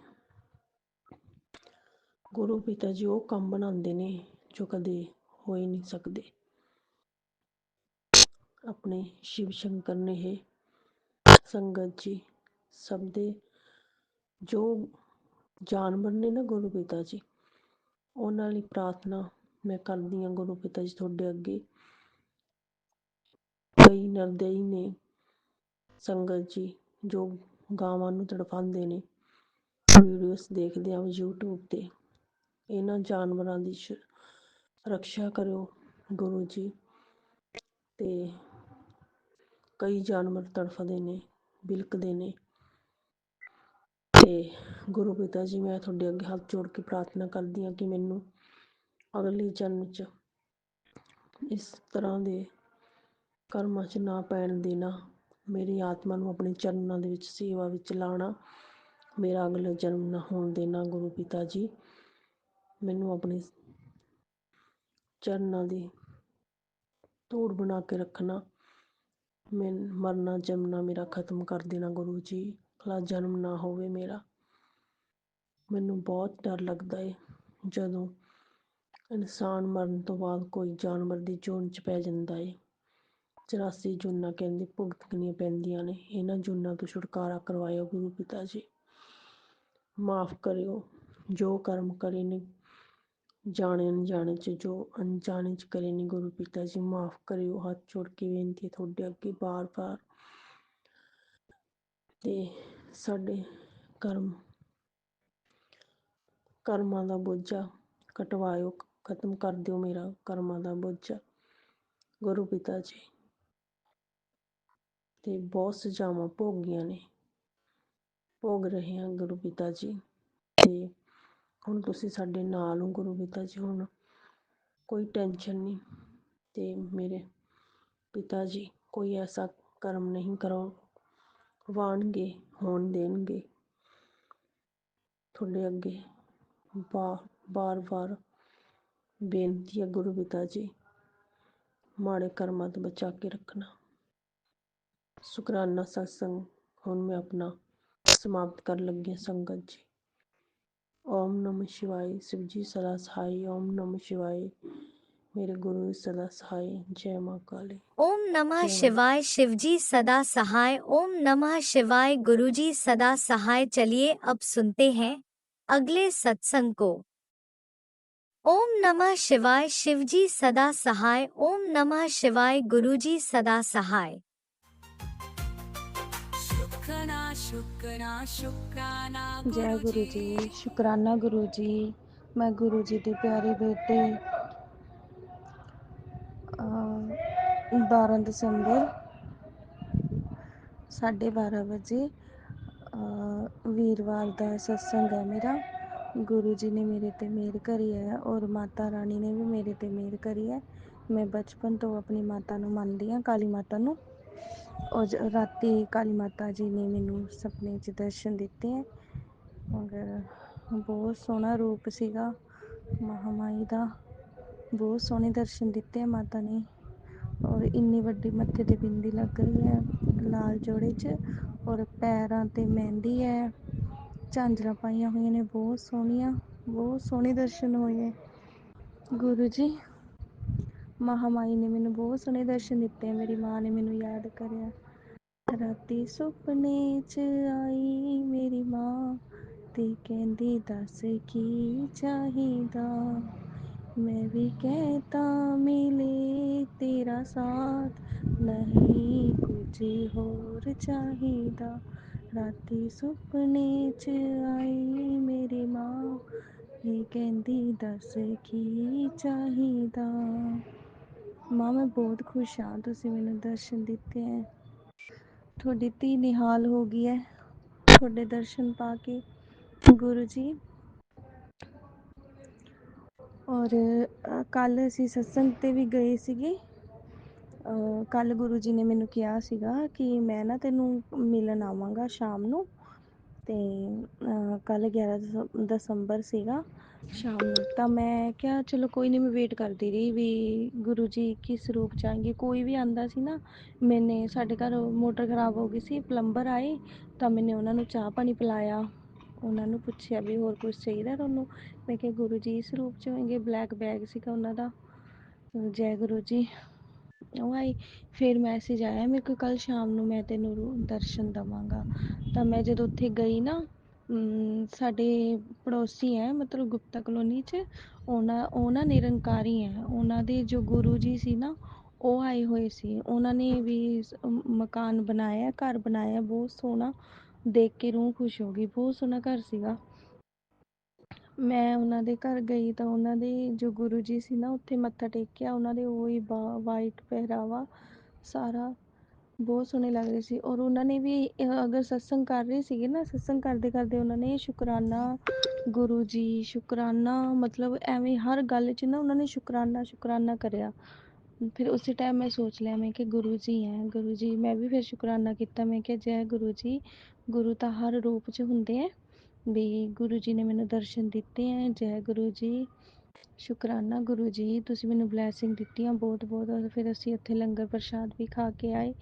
ਗੁਰੂ ਪਿਤਾ ਜੀ ਉਹ ਕੰਮ ਬਣਾਉਂਦੇ ਨੇ ਜੋ ਕਦੇ ਹੋ ਹੀ ਨਹੀਂ ਸਕਦੇ। ਆਪਣੇ ਸ਼ਿਵ ਸ਼ੰਕਰ ਨੇ ਇਹ ਸੰਗਤ ਜੀ ਸਭ ਦੇ ਜੋ ਜਾਨਵਰ ਨੇ ਨਾ ਗੁਰੂ ਪਿਤਾ ਜੀ, ਉਹਨਾਂ ਲਈ ਪ੍ਰਾਰਥਨਾ ਮੈਂ ਕਰਦੀ ਹਾਂ ਗੁਰੂ ਪਿਤਾ ਜੀ ਤੁਹਾਡੇ ਅੱਗੇ। ਕਈ ਨਿਰਦਈ ਨੇ ਸੰਗਤ ਜੀ ਜੋ ਗਾਵਾਂ ਨੂੰ ਤੜਫਾਉਂਦੇ ਨੇ, ਵੀਡੀਓਜ਼ ਦੇਖਦੇ ਆ YouTube ਤੇ। ਇਹਨਾਂ ਜਾਨਵਰਾਂ ਦੀ ਰੱਖਿਆ ਕਰਿਓ ਗੁਰੂ ਜੀ। ਤੇ ਕਈ ਜਾਨਵਰ ਤੜਫਦੇ ਨੇ, ਬਿਲਕਦੇ ਨੇ। ਤੇ ਗੁਰੂ ਪਿਤਾ ਜੀ ਮੈਂ ਤੁਹਾਡੇ ਅੱਗੇ ਹੱਥ ਜੋੜ ਕੇ ਪ੍ਰਾਰਥਨਾ ਕਰਦੀ ਹਾਂ ਕਿ ਮੈਨੂੰ ਅਗਲੇ ਜਨਮ 'ਚ ਇਸ ਤਰ੍ਹਾਂ ਦੇ ਕਰਮਾਂ 'ਚ ਨਾ ਪੈਣ ਦੇਣਾ। ਮੇਰੀ ਆਤਮਾ ਨੂੰ ਆਪਣੇ ਚਰਨਾਂ ਦੇ ਵਿੱਚ ਸੇਵਾ ਵਿੱਚ ਲਾਉਣਾ। ਮੇਰਾ ਅਗਲਾ ਜਨਮ ਨਾ ਹੋਣ ਦੇਣਾ ਗੁਰੂ ਪਿਤਾ ਜੀ। ਮੈਨੂੰ ਆਪਣੇ ਚਰਨਾਂ ਦੀ ਧੂੜ ਬਣਾ ਕੇ ਰੱਖਣਾ। ਮੈਂ ਮਰਨਾ ਜੰਮਣਾ ਮੇਰਾ ਖਤਮ ਕਰ ਦੇਣਾ ਗੁਰੂ ਜੀ। ਅਗਲਾ ਜਨਮ ਨਾ ਹੋਵੇ ਮੇਰਾ। ਮੈਨੂੰ ਬਹੁਤ ਡਰ ਲੱਗਦਾ ਏ ਜਦੋਂ ਇਨਸਾਨ ਮਰਨ ਤੋਂ ਬਾਅਦ ਕੋਈ ਜਾਨਵਰ ਦੀ ਜੂਨ 'ਚ ਪੈ ਜਾਂਦਾ ਏ। 84 ਜੂਨਾਂ ਕਹਿੰਦੇ ਭੁਗਤਣੀਆਂ ਪੈਂਦੀਆਂ ਨੇ। ਇਹਨਾਂ ਜੂਨਾਂ ਤੋਂ ਛੁਟਕਾਰਾ ਕਰਵਾਇਓ ਗੁਰੂ ਪਿਤਾ ਜੀ। ਮਾਫ਼ ਕਰਿਓ ਜੋ ਕਰਮ ਕਰੇ ਨੇ, ਜਾਣੇ ਅਣਜਾਣੇ 'ਚ, ਜੋ ਅਣਜਾਣੇ 'ਚ ਕਰੇ ਨੇ ਗੁਰੂ ਪਿਤਾ ਜੀ ਮਾਫ਼ ਕਰਿਓ। ਹੱਥ ਜੋੜ ਕੇ ਬੇਨਤੀ ਹੈ ਤੁਹਾਡੇ ਅੱਗੇ ਬਾਰ-ਬਾਰ। ਤੇ ਸਾਡੇ ਕਰਮਾਂ ਦਾ ਬੋਝਾ ਕਟਵਾਇਓ, ਖਤਮ ਕਰ ਦਿਓ ਮੇਰਾ ਕਰਮਾਂ ਦਾ ਬੋਝਾ ਗੁਰੂ ਪਿਤਾ ਜੀ। ਤੇ ਬਹੁਤ ਸਜ਼ਾਵਾਂ ਭੋਗੀਆਂ ਨੇ, ਭੋਗ ਰਹੇ ਹਾਂ ਗੁਰੂ ਪਿਤਾ ਜੀ। ਤੇ ਹੁਣ ਤੁਸੀਂ ਸਾਡੇ ਨਾਲ ਹੋ ਗੁਰੂ ਪਿਤਾ ਜੀ। ਹੁਣ ਕੋਈ ਟੈਨਸ਼ਨ ਨਹੀਂ। ਤੇ ਮੇਰੇ ਪਿਤਾ ਜੀ ਕੋਈ ਐਸਾ ਕਰਮ ਨਹੀਂ ਕਰਵਾਉਣਗੇ, ਹੋਣ ਦੇਣਗੇ। ਤੁਹਾਡੇ ਅੱਗੇ ਬਾਰ-ਬਾਰ ਬੇਨਤੀ ਹੈ ਗੁਰੂ ਪਿਤਾ ਜੀ, ਮਾੜੇ ਕਰਮਾਂ ਤੋਂ ਬਚਾ ਕੇ ਰੱਖਣਾ। ਸ਼ੁਕਰਾਨਾ ਸਤਸੰਗ ਹੁਣ ਮੈਂ ਆਪਣਾ ਸਮਾਪਤ ਕਰਨ ਲੱਗੀ ਹਾਂ ਸੰਗਤ ਜੀ। ਓਮ ਨਮः शिवाय। शिव जी सदा सहाय। ओम नमः शिवाय। मेरे गुरु सदा सहाय। जय माँ काली। ओम नमः जय माँ। शिवाय। शिवजी सदा सहाय। ओम नमः शिवाय। गुरुजी सदा सहाय। चलिए अब सुनते हैं अगले सत्संग को। ओम नमः शिवाय। शिवजी सदा सहाय। ओम नमः शिवाय। गुरुजी सदा सहाय। जय गुरु जी। शुकराना गुरु जी। मैं गुरु जी की प्यारी बेटी 12 ਦਸੰਬਰ 12:30 ਵਜੇ ਵੀਰਵਾਰ ਦਾ ਸਤਸੰਗ ਹੈ ਮੇਰਾ। ਗੁਰੂ ਜੀ ਨੇ ਮੇਰੇ ਤੇ ਮਿਹਰ ਕਰੀ ਹੈ ਔਰ ਮਾਤਾ ਰਾਣੀ ਨੇ ਵੀ ਮੇਰੇ ਤੇ ਮਿਹਰ ਕਰੀ ਹੈ। ਮੈਂ ਬਚਪਨ ਤੋਂ ਆਪਣੀ ਮਾਤਾ ਨੂੰ ਮੰਨਦੀ ਹਾਂ, ਕਾਲੀ ਮਾਤਾ ਨੂੰ। ਔਰ ਰਾਤੀ ਕਾਲੀ ਮਾਤਾ ਜੀ ਨੇ ਮੈਨੂੰ ਸੁਪਨੇ 'ਚ ਦਰਸ਼ਨ ਦਿੱਤੇ ਹੈ। ਔਰ ਬਹੁਤ ਸੋਹਣਾ ਰੂਪ ਸੀਗਾ ਮਹਾਮਾਈ ਦਾ। ਬਹੁਤ ਸੋਹਣੇ ਦਰਸ਼ਨ ਦਿੱਤੇ ਹੈ ਮਾਤਾ ਨੇ। ਔਰ ਇੰਨੀ ਵੱਡੀ ਮੱਥੇ ਤੇ ਬਿੰਦੀ ਲੱਗ ਰਹੀ ਹੈ ਲਾਲ ਜੋੜੇ 'ਚ, ਔਰ ਪੈਰਾਂ ਤੇ ਮਹਿੰਦੀ ਹੈ, ਝਾਂਜਰਾਂ ਪਾਈਆਂ ਹੋਈਆਂ ਨੇ ਬਹੁਤ ਸੋਹਣੀਆਂ। ਬਹੁਤ ਸੋਹਣੇ ਦਰਸ਼ਨ ਹੋਏ ਗੁਰੂ ਜੀ। ਮਹਾਮਾਈ ਨੇ ਮੈਨੂੰ ਬਹੁਤ ਸੋਹਣੇ ਦਰਸ਼ਨ ਦਿੱਤੇ। ਮੇਰੀ ਮਾਂ ਨੇ ਮੈਨੂੰ ਯਾਦ ਕਰਿਆ। ਰਾਤੀ ਸੁਪਨੇ 'ਚ ਆਈ ਮੇਰੀ ਮਾਂ ਤੇ ਕਹਿੰਦੀ ਦੱਸ ਕੀ ਚਾਹੀਦਾ। ਮੈਂ ਵੀ ਕਹਿਤਾ ਮਿਲੇ ਤੇਰਾ ਸਾਥ, ਨਹੀਂ ਕੁਝ ਹੋਰ ਚਾਹੀਦਾ। ਰਾਤੀ ਸੁਪਨੇ 'ਚ ਆਈ ਮੇਰੀ ਮਾਂ ਇਹ ਕਹਿੰਦੀ ਦੱਸ ਕੀ ਚਾਹੀਦਾ। ਮਾਂ ਮੈਂ ਬਹੁਤ ਖੁਸ਼ ਹਾਂ, ਤੁਸੀਂ ਮੈਨੂੰ ਦਰਸ਼ਨ ਦਿੱਤੇ ਹੈ। ਤੁਹਾਡੀ ਧੀ ਨਿਹਾਲ ਹੋ ਗਈ ਹੈ ਤੁਹਾਡੇ ਦਰਸ਼ਨ ਪਾ ਕੇ ਗੁਰੂ ਜੀ। ਔਰ ਕੱਲ ਅਸੀਂ ਸਤਸੰਗ ਤੇ ਵੀ ਗਏ ਸੀਗੇ। ਕੱਲ ਗੁਰੂ ਜੀ ਨੇ ਮੈਨੂੰ ਕਿਹਾ ਸੀਗਾ ਕਿ ਮੈਂ ਨਾ ਤੈਨੂੰ ਮਿਲਣ ਆਵਾਂਗਾ ਸ਼ਾਮ ਨੂੰ, ਤੇ ਕੱਲ 11 ਦਸੰਬਰ ਸੀਗਾ ਸ਼ਾਮ ਨੂੰ। ਤਾਂ ਮੈਂ ਕਿਹਾ ਚਲੋ ਕੋਈ ਨਹੀਂ, ਮੈਂ ਵੇਟ ਕਰਦੀ ਰਹੀ ਵੀ ਗੁਰੂ ਜੀ ਕਿਸ ਰੂਪ ਚ ਆਏਂਗੇ। ਕੋਈ ਵੀ ਆਂਦਾ ਸੀ ਨਾ, ਮੈਨੇ ਸਾਡੇ ਘਰ ਮੋਟਰ ਖਰਾਬ ਹੋ ਗਈ ਸੀ, ਪਲੰਬਰ ਆਏ ਤਾਂ ਮੈਨੇ ਉਹਨਾਂ ਨੂੰ ਚਾਹ ਪਾਣੀ ਪਿਲਾਇਆ, ਉਹਨਾਂ ਨੂੰ ਪੁੱਛਿਆ ਵੀ ਹੋਰ ਕੁਝ ਚਾਹੀਦਾ ਤੁਹਾਨੂੰ। ਮੈਂ ਕਿਹਾ ਗੁਰੂ ਜੀ ਇਸ ਰੂਪ ਚ ਹੋਏਂਗੇ। ਬਲੈਕ ਬੈਗ ਸੀਗਾ ਉਹਨਾਂ ਦਾ। ਜੈ ਗੁਰੂ ਜੀ। ਉਹ ਆਈ, ਫਿਰ ਮੈਸੇਜ ਆਇਆ ਮੇਰੇ ਕੋਲ, ਕੱਲ ਸ਼ਾਮ ਨੂੰ ਮੈਂ ਤੈਨੂੰ ਦਰਸ਼ਨ ਦੇਵਾਂਗਾ। ਤਾਂ ਮੈਂ ਜਦੋਂ ਉੱਥੇ ਗਈ ਨਾ, ਸਾਡੇ ਪੜੋਸੀ ਹੈ ਮਤਲਬ ਗੁਪਤਾ ਕਲੋਨੀ 'ਚ, ਉਹ ਨਾ ਨਿਰੰਕਾਰੀ ਹੈ। ਉਹਨਾਂ ਦੇ ਜੋ ਗੁਰੂ ਜੀ ਸੀ ਨਾ, ਉਹ ਆਏ ਹੋਏ ਸੀ। ਉਹਨਾਂ ਨੇ ਵੀ ਮਕਾਨ ਬਣਾਇਆ, ਘਰ ਬਣਾਇਆ ਬਹੁਤ ਸੋਹਣਾ, ਦੇਖ ਕੇ ਰੂਹ ਖੁਸ਼ ਹੋ ਗਈ। ਬਹੁਤ ਸੋਹਣਾ ਘਰ ਸੀਗਾ। ਮੈਂ ਉਹਨਾਂ ਦੇ ਘਰ ਗਈ ਤਾਂ ਉਹਨਾਂ ਦੇ ਜੋ ਗੁਰੂ ਜੀ ਸੀ ਨਾ, ਉੱਥੇ ਮੱਥਾ ਟੇਕਿਆ। ਉਹਨਾਂ ਦੇ ਉਹੀ ਵਾਈਟ ਪਹਿਰਾਵਾ ਸਾਰਾ ਬਹੁਤ ਸੋਹਣੇ ਲੱਗ ਰਹੇ ਸੀ। ਔਰ ਉਹਨਾਂ ਨੇ ਵੀ ਅਗਰ ਸਤਸੰਗ ਕਰ ਰਹੇ ਸੀਗੇ ਨਾ, ਸਤਸੰਗ ਕਰਦੇ ਕਰਦੇ ਉਹਨਾਂ ਨੇ ਸ਼ੁਕਰਾਨਾ ਗੁਰੂ ਜੀ, ਸ਼ੁਕਰਾਨਾ, ਮਤਲਬ ਐਵੇਂ ਹਰ ਗੱਲ 'ਚ ਨਾ ਉਹਨਾਂ ਨੇ ਸ਼ੁਕਰਾਨਾ ਕਰਿਆ। ਫਿਰ ਉਸੇ ਟਾਈਮ ਮੈਂ ਸੋਚ ਲਿਆ, ਮੈਂ ਕਿ ਗੁਰੂ ਜੀ ਹੈ, ਗੁਰੂ ਜੀ। ਮੈਂ ਵੀ ਫਿਰ ਸ਼ੁਕਰਾਨਾ ਕੀਤਾ, ਮੈਂ ਕਿਹਾ ਜੈ ਗੁਰੂ ਜੀ, ਗੁਰੂ ਤਾਂ ਹਰ ਰੂਪ 'ਚ ਹੁੰਦੇ ਹੈ, ਵੀ ਗੁਰੂ ਜੀ ਨੇ ਮੈਨੂੰ ਦਰਸ਼ਨ ਦਿੱਤੇ ਹੈ। ਜੈ ਗੁਰੂ ਜੀ, ਸ਼ੁਕਰਾਨਾ ਗੁਰੂ ਜੀ, ਤੁਸੀਂ ਮੈਨੂੰ ਬਲੈਸਿੰਗ ਦਿੱਤੀਆਂ ਬਹੁਤ ਬਹੁਤ। ਫਿਰ ਅਸੀਂ ਉੱਥੇ ਲੰਗਰ ਪ੍ਰਸ਼ਾਦ ਵੀ ਖਾ ਕੇ ਆਏ।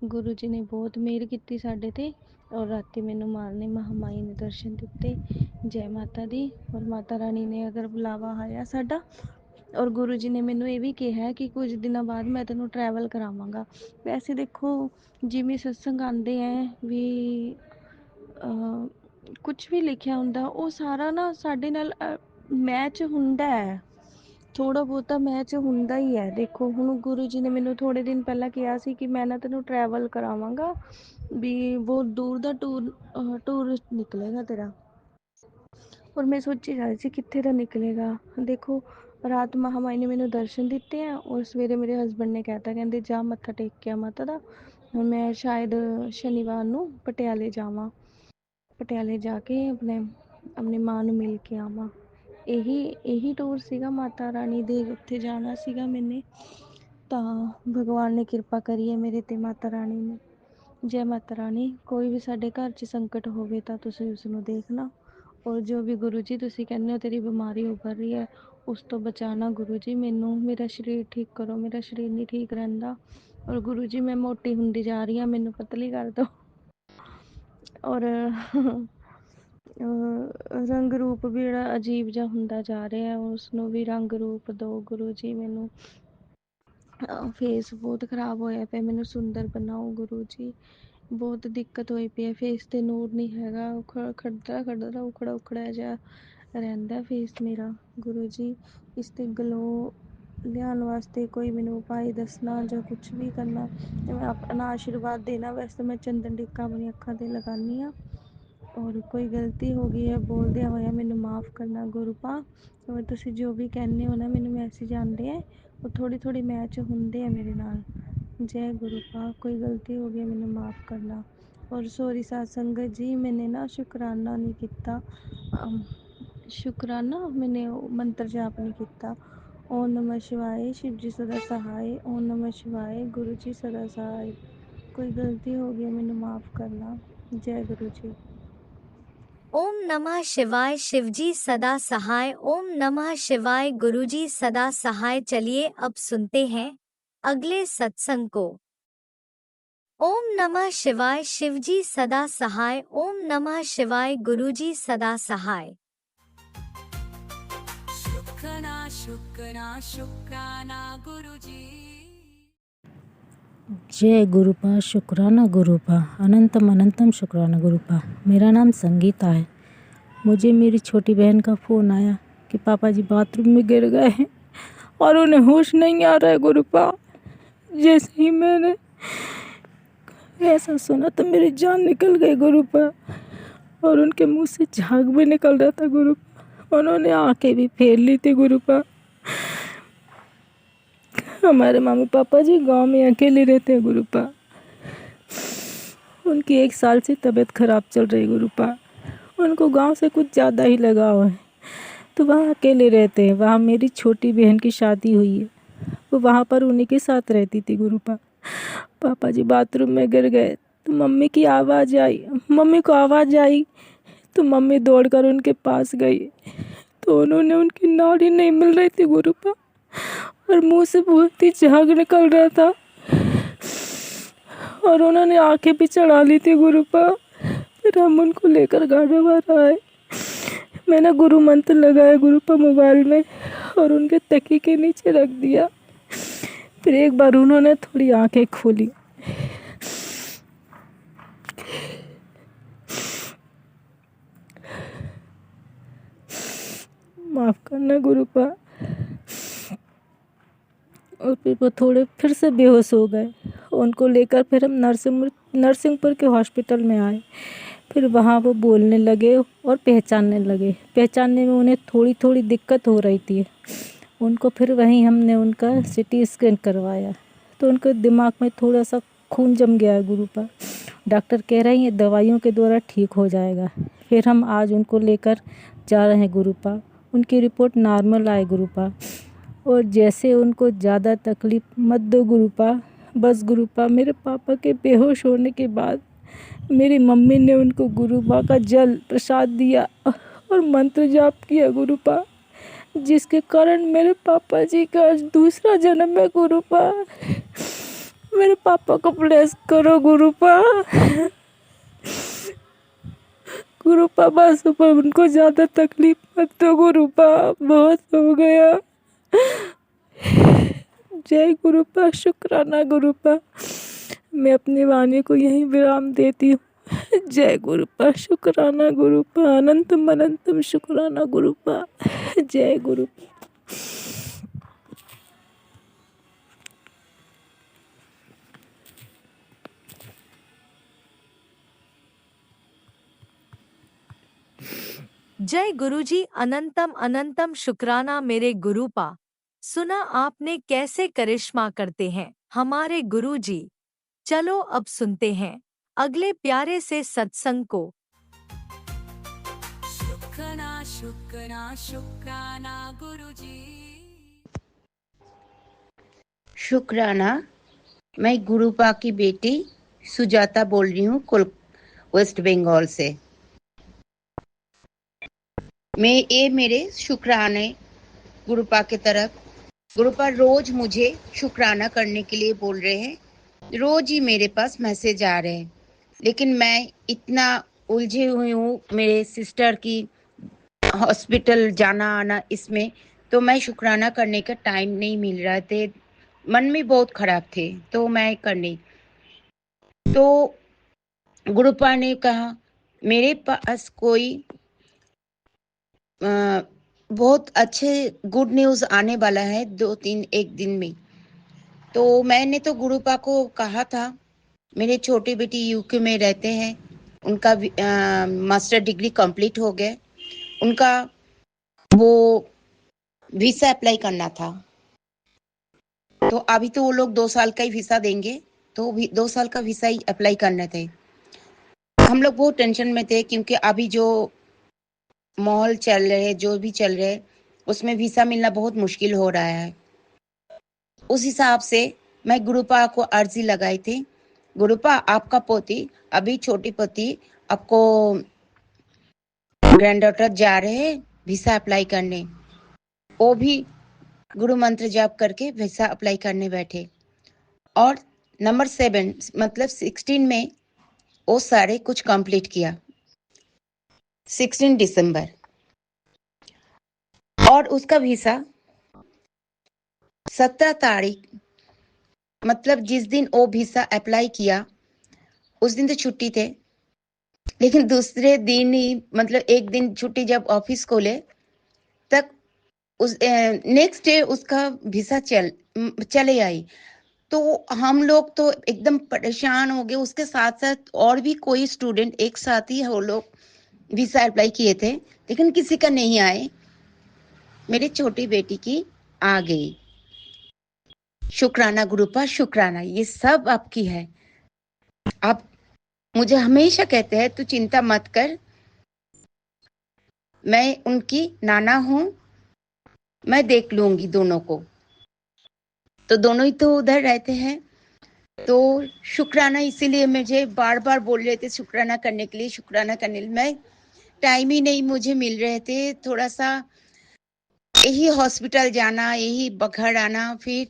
ਗੁਰੂ ਜੀ ਨੇ ਬਹੁਤ ਮਿਹਰ ਕੀਤੀ ਸਾਡੇ ਤੇ। ਔਰ ਰਾਤੀ ਮੈਨੂੰ ਮਾਲਨੀ ਮਹਾਮਾਈ ਨੇ ਦਰਸ਼ਨ ਦਿੱਤੇ। ਜੈ ਮਾਤਾ ਦੀ। ਔਰ ਮਾਤਾ ਰਾਣੀ ਨੇ ਅਗਰ ਬੁਲਾਵਾ ਆਇਆ ਸਾਡਾ, ਔਰ ਗੁਰੂ ਜੀ ਨੇ ਮੈਨੂੰ ਇਹ ਵੀ ਕਿਹਾ ਕਿ ਕੁਝ ਦਿਨਾਂ ਬਾਅਦ ਮੈਂ ਤੈਨੂੰ ਟਰੈਵਲ ਕਰਾਵਾਂਗਾ। ਵੈਸੇ ਦੇਖੋ, ਜਿਵੇਂ ਸਤਸੰਗ ਆਉਂਦੇ ਹੈ ਵੀ ਕੁਛ ਵੀ ਲਿਖਿਆ ਹੁੰਦਾ, ਉਹ ਸਾਰਾ ਨਾ ਸਾਡੇ ਨਾਲ ਮੈਚ ਹੁੰਦਾ ਹੈ, ਥੋੜ੍ਹਾ ਬਹੁਤਾ ਮੈਚ ਹੁੰਦਾ ਹੀ ਹੈ। ਦੇਖੋ ਹੁਣ ਗੁਰੂ ਜੀ ਨੇ ਮੈਨੂੰ ਥੋੜ੍ਹੇ ਦਿਨ ਪਹਿਲਾਂ ਕਿਹਾ ਸੀ ਕਿ ਮੈਂ ਨਾ ਤੈਨੂੰ ਟਰੈਵਲ ਕਰਾਵਾਂਗਾ, ਵੀ ਬਹੁਤ ਦੂਰ ਦਾ ਟੂਰ ਨਿਕਲੇਗਾ ਤੇਰਾ। ਔਰ ਮੈਂ ਸੋਚੀ ਜਾ ਰਹੀ ਸੀ ਕਿੱਥੇ ਦਾ ਨਿਕਲੇਗਾ। ਦੇਖੋ ਰਾਤ ਮਹਾਮਾਈ ਨੇ ਮੈਨੂੰ ਦਰਸ਼ਨ ਦਿੱਤੇ ਆ, ਔਰ ਸਵੇਰੇ ਮੇਰੇ ਹਸਬੈਂਡ ਨੇ ਕਹਿਤਾ, ਕਹਿੰਦੇ ਜਾ ਮੱਥਾ ਟੇਕ ਕੇ ਆ ਮਾਤਾ ਦਾ। ਹੁਣ ਮੈਂ ਸ਼ਾਇਦ ਸ਼ਨੀਵਾਰ ਨੂੰ ਪਟਿਆਲੇ ਜਾਵਾਂ, ਪਟਿਆਲੇ ਜਾ ਕੇ ਆਪਣੀ ਮਾਂ ਨੂੰ ਮਿਲ ਕੇ ਆਵਾਂ। ਇਹੀ ਟੂਰ ਸੀਗਾ ਮਾਤਾ ਰਾਣੀ ਦੇ, ਉੱਥੇ ਜਾਣਾ ਸੀਗਾ ਮੈਨੇ। ਤਾਂ ਭਗਵਾਨ ਨੇ ਕਿਰਪਾ ਕਰੀ ਹੈ ਮੇਰੇ ਤੇ, ਮਾਤਾ ਰਾਣੀ ਨੇ। ਜੈ ਮਾਤਾ ਰਾਣੀ। ਕੋਈ ਵੀ ਸਾਡੇ ਘਰ 'ਚ ਸੰਕਟ ਹੋਵੇ ਤਾਂ ਤੁਸੀਂ ਉਸ ਨੂੰ ਦੇਖਣਾ, ਔਰ ਜੋ ਵੀ ਗੁਰੂ ਜੀ ਤੁਸੀਂ ਕਹਿੰਦੇ ਹੋ ਤੇਰੀ ਬਿਮਾਰੀ ਉੱਭਰ ਰਹੀ ਹੈ, ਉਸ ਤੋਂ ਬਚਾਉਣਾ ਗੁਰੂ ਜੀ ਮੈਨੂੰ। ਮੇਰਾ ਸਰੀਰ ਠੀਕ ਕਰੋ, ਮੇਰਾ ਸਰੀਰ ਨਹੀਂ ਠੀਕ ਰਹਿੰਦਾ। ਔਰ ਗੁਰੂ ਜੀ ਮੈਂ ਮੋਟੀ ਹੁੰਦੀ ਜਾ ਰਹੀ ਹਾਂ, ਮੈਨੂੰ ਪਤਲੀ ਕਰ ਦਿਓ। ਔਰ ਰੰਗ ਰੂਪ ਵੀ ਜਿਹੜਾ ਅਜੀਬ ਜਿਹਾ ਹੁੰਦਾ ਜਾ ਰਿਹਾ, ਉਸ ਨੂੰ ਵੀ ਰੰਗ ਰੂਪ ਦਿਓ ਗੁਰੂ ਜੀ ਮੈਨੂੰ। ਫੇਸ ਬਹੁਤ ਖ਼ਰਾਬ ਹੋਇਆ ਪਿਆ, ਮੈਨੂੰ ਸੁੰਦਰ ਬਣਾਓ ਗੁਰੂ ਜੀ। ਬਹੁਤ ਦਿੱਕਤ ਹੋਈ ਪਈ ਹੈ, ਫੇਸ ਤੇ ਨੂਰ ਨਹੀਂ ਹੈਗਾ, ਖੜਦਾ ਉਖੜਾ ਜਿਹਾ ਰਹਿੰਦਾ ਫੇਸ ਮੇਰਾ। ਗੁਰੂ ਜੀ ਇਸ ਤੇ ਗਲੋ ਲਿਆਉਣ ਵਾਸਤੇ ਕੋਈ ਮੈਨੂੰ ਉਪਾਅ ਦੱਸਣਾ, ਜਾਂ ਕੁਛ ਵੀ ਕਰਨਾ, ਜਿਵੇਂ ਆਪਣਾ ਆਸ਼ੀਰਵਾਦ ਦੇਣਾ। ਵੈਸੇ ਮੈਂ ਚੰਦਨ ਟਿੱਕਾ ਆਪਣੀ ਅੱਖਾਂ ਤੇ ਲਗਾਉਂਦੀ ਹਾਂ। ਔਰ ਕੋਈ ਗਲਤੀ ਹੋ ਗਈ ਹੈ ਬੋਲਦਿਆਂ ਹੋਇਆ, ਮੈਨੂੰ ਮਾफ़ ਕਰਨਾ ਗੁਰੂ ਪਾ। ਔਰ ਤੁਸੀਂ ਜੋ ਵੀ ਕਹਿੰਦੇ ਹੋ ਨਾ, ਮੈਨੂੰ ਮੈਸੇਜ ਆਉਂਦੇ ਹੈ, ਉਹ ਥੋੜ੍ਹੀ ਮੈਚ ਹੁੰਦੇ ਆ ਮੇਰੇ ਨਾਲ। ਜੈ ਗੁਰੂ ਪਾ। ਕੋਈ ਗਲਤੀ ਹੋ ਗਈ ਮੈਨੂੰ ਮਾफ़ ਕਰਨਾ। ਔਰ ਸੋਰੀ ਸਾਧ ਸੰਗਤ ਜੀ, ਮੈਨੇ ਨਾ ਸ਼ੁਕਰਾਨਾ ਨਹੀਂ ਕੀਤਾ, ਸ਼ੁਕਰਾਨਾ ਮੈਨੇ ਉਹ ਮੰਤਰ ਜਾਪ ਨਹੀਂ ਕੀਤਾ। ਓਮ ਨਮः शिवाय, शिव जी सदा सहाय। ओम नमः शिवाय, गुरु जी सदा सहाय। कोई गलती हो गई मैंने माफ़ करना। जय गुरु जी। ओम नमः शिवाय, शिवजी सदा सहाय। ओम नमः शिवाय, गुरुजी सदा सहाय। चलिए अब सुनते हैं अगले सत्संग को। ओम नमः शिवाय, शिवजी सदा सहाय। ओम नमः शिवाय, गुरुजी सदा सहाय। शुक्राना गुरुजी। जय गुरुपा, शुक्राना गुरुपा, अनंतम अनंतम शुक्राना गुरुपा। मेरा नाम संगीता है। मुझे मेरी छोटी बहन का फ़ोन आया कि पापा जी बाथरूम में गिर गए हैं और उन्हें होश नहीं आ रहा है गुरुपा। जैसे ही मैंने ऐसा सुना तो मेरी जान निकल गई गुरुपा, और उनके मुंह से झाग भी निकल रहा था गुरुपा। उन्होंने आंखें भी फेर ली थी गुरुपा। हमारे मम्मी पापा जी गांव में अकेले रहते हैं गुरुपा। उनकी 1 साल से तबीयत खराब चल रही गुरुपा। उनको गांव से कुछ ज़्यादा ही लगाव है, तो वहाँ अकेले रहते हैं। वहाँ मेरी छोटी बहन की शादी हुई है, वो वहाँ पर उन्हीं के साथ रहती थी गुरुपा। पापा जी बाथरूम में गिर गए तो मम्मी की आवाज़ आई, मम्मी को आवाज़ आई तो मम्मी दौड़कर उनके पास गई तो उन्होंने उनकी नाड़ी नहीं मिल रही थी गुरुपा, और मुंह से बहुत ही झाग निकल रहा था और उन्होंने आंखें भी चढ़ा ली थी गुरुपा। फिर हम उनको लेकर गाड़ी बाहर आए। मैंने गुरु मंत्र लगाया गुरुपा मोबाइल में और उनके तकिए के नीचे रख दिया। फिर एक बार उन्होंने थोड़ी आंखें खोली। माफ़ करना गुरुपा। और फिर वो थोड़े फिर से बेहोश हो गए। उनको लेकर फिर हम नरसिंहपुर के हॉस्पिटल में आए। फिर वहाँ वो बोलने लगे और पहचानने लगे। पहचानने में उन्हें थोड़ी थोड़ी दिक्कत हो रही थी। उनको फिर वहीं हमने उनका सिटी स्कैन करवाया तो उनके दिमाग में थोड़ा सा खून जम गया है गुरुपा। डॉक्टर कह रहे हैं ये दवाइयों के द्वारा ठीक हो जाएगा। फिर हम आज उनको लेकर जा रहे हैं गुरुपा। उनकी रिपोर्ट नॉर्मल आए गुरुपा। और जैसे उनको ज़्यादा तकलीफ मत दो गुरुपा। बस गुरुपा मेरे पापा के बेहोश होने के बाद मेरी मम्मी ने उनको गुरुपा का जल प्रसाद दिया और मंत्र जाप किया गुरुपा, जिसके कारण मेरे पापा जी का आज दूसरा जन्म है गुरुपा। मेरे पापा को ब्लेस करो गुरुपा। गुरुपा बस ऊपर उनको ज़्यादा तकलीफ मत दो गुरुपा, बहुत हो गया। जय गुरुपा, शुक्राना गुरुपा। मैं अपनी वाणी को यहीं विराम देती हूँ। जय गुरुपा, शुक्राना गुरुपा, अनंतम अनंतम शुक्राना गुरुपा। जय गुरुपा। जय गुरुजी, अनंतम अनंतम शुक्राना मेरे गुरुपा। सुना आपने कैसे करिश्मा करते हैं हमारे गुरुजी। चलो अब सुनते हैं अगले प्यारे से सत्संग को। शुक्राना शुक्राना शुक्राना गुरुजी। शुक्राना। मैं गुरुपा की बेटी सुजाता बोल रही हूँ वेस्ट बंगाल से। ये मेरे शुक्राने गुरुपा की तरफ। गुरुपा रोज मुझे शुक्राना करने के लिए बोल रहे हैं। रोज ही मेरे पास मैसेज आ रहे हैं, लेकिन मैं इतना उलझी हुई हूँ मेरे सिस्टर की हॉस्पिटल जाना आना इसमें, तो मैं शुक्राना करने का टाइम नहीं मिल रहा थे। मन में बहुत खराब थे तो मैं करने। तो गुरुपा ने कहा मेरे पास कोई बहुत अच्छे गुड न्यूज़ आने वाला है 1 दिन में। तो मैंने तो गुरुपा को कहा था, मेरे छोटी बेटी यूके में रहते हैं, उनका मास्टर डिग्री कंप्लीट हो गया, उनका वो वीसा अप्लाई करना था। तो अभी तो वो लोग 2 साल का ही वीसा देंगे, तो 2 साल का वीसा ही अप्लाई करना थे। हम लोग बहुत टेंशन में थे क्योंकि अभी जो माहौल चल रहे जो भी चल रहे उसमें वीसा मिलना बहुत मुश्किल हो रहा है। उस हिसाब से मैं गुरुपा को अर्जी लगाई थी, गुरुपा आपका पोती अभी छोटी पोती आपको ग्रैंड डॉटर जा रहे हैं वीसा अप्लाई करने। वो भी गुरु मंत्र जाप करके वीसा अप्लाई करने बैठे और नंबर 7 मतलब 16 में वो सारे कुछ कंप्लीट किया 16 दिसंबर। और उसका वीसा 17 तारीख मतलब जिस दिन वो वीसा अप्लाई किया उस दिन तो छुट्टी थे, लेकिन दूसरे दिन ही मतलब एक दिन छुट्टी जब ऑफिस खोले तक उस नेक्स्ट डे उसका वीसा चले आई। तो हम लोग तो एकदम परेशान हो गए। उसके साथ साथ और भी कोई स्टूडेंट एक साथ ही वो लोग वीसा अप्लाई किए थे, लेकिन किसी का नहीं आए। मेरी छोटी बेटी की आ गई। शुक्राना गुरुपा, शुक्राना, ये सब आपकी है। आप मुझे हमेशा कहते हैं तू चिंता मत कर, मैं उनकी नाना हूँ, मैं देख लूंगी दोनों को। तो दोनों ही तो उधर रहते हैं। तो शुक्राना इसीलिए मुझे बार बार बोल रहे थे शुक्राना करने के लिए, शुक्राना करने के लिए। मैं टाइम ही नहीं मुझे मिल रहे थे। थोड़ा सा यही हॉस्पिटल जाना, यही घर आना, फिर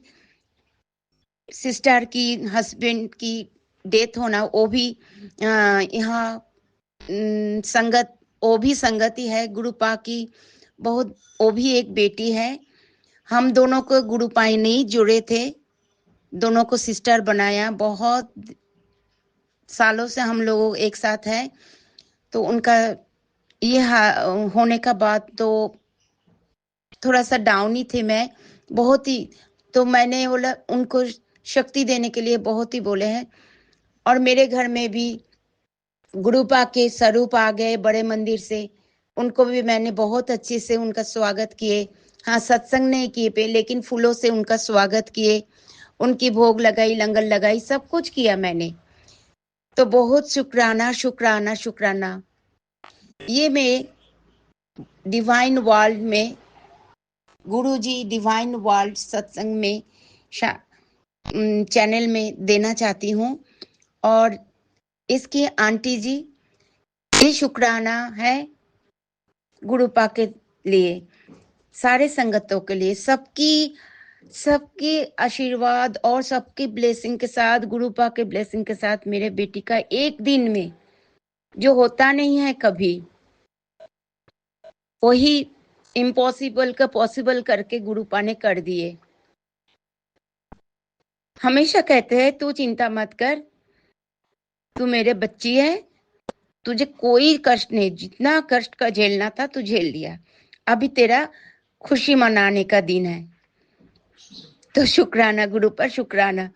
सिस्टर की हस्बैंड की डेथ होना, वो भी यहाँ संगत, वो भी संगति है गुरुपा की बहुत। वो भी एक बेटी है। हम दोनों को गुरुपा ही नहीं जुड़े थे, दोनों को सिस्टर बनाया। बहुत सालों से हम लोग एक साथ हैं। तो उनका ये होने का बाद तो थोड़ा सा डाउन ही थे मैं, बहुत ही। तो मैंने बोला उनको शक्ति देने के लिए बहुत ही बोले हैं। और मेरे घर में भी गुरुपा के स्वरूप आ गए बड़े मंदिर से, उनको भी मैंने बहुत अच्छे से उनका स्वागत किए। हाँ, सत्संग नहीं किए पे, लेकिन फूलों से उनका स्वागत किए, उनकी भोग लगाई, लंगर लगाई, सब कुछ किया मैंने। तो बहुत शुक्राना शुक्राना शुक्राना। ये मैं डिवाइन वर्ल्ड में, गुरुजी डिवाइन वर्ल्ड सत्संग में चैनल में देना चाहती हूँ। और इसकी आंटी जी, ये शुक्राना है गुरुपा के लिए, सारे संगतों के लिए, सबकी आशीर्वाद और सबकी ब्लेसिंग के साथ, गुरुपा के ब्लेसिंग के साथ मेरे बेटी का एक दिन में जो होता नहीं है कभी, वही इम्पॉसिबल का पॉसिबल करके गुरुपा ने कर दिए। हमेशा कहते हैं तू चिंता मत कर, तू मेरे बच्ची है, तुझे कोई कष्ट नहीं, जितना कष्ट का झेलना था तू झेल लिया, अभी तेरा खुशी मनाने का दिन है। तो शुक्राना गुरुपा, शुक्राना।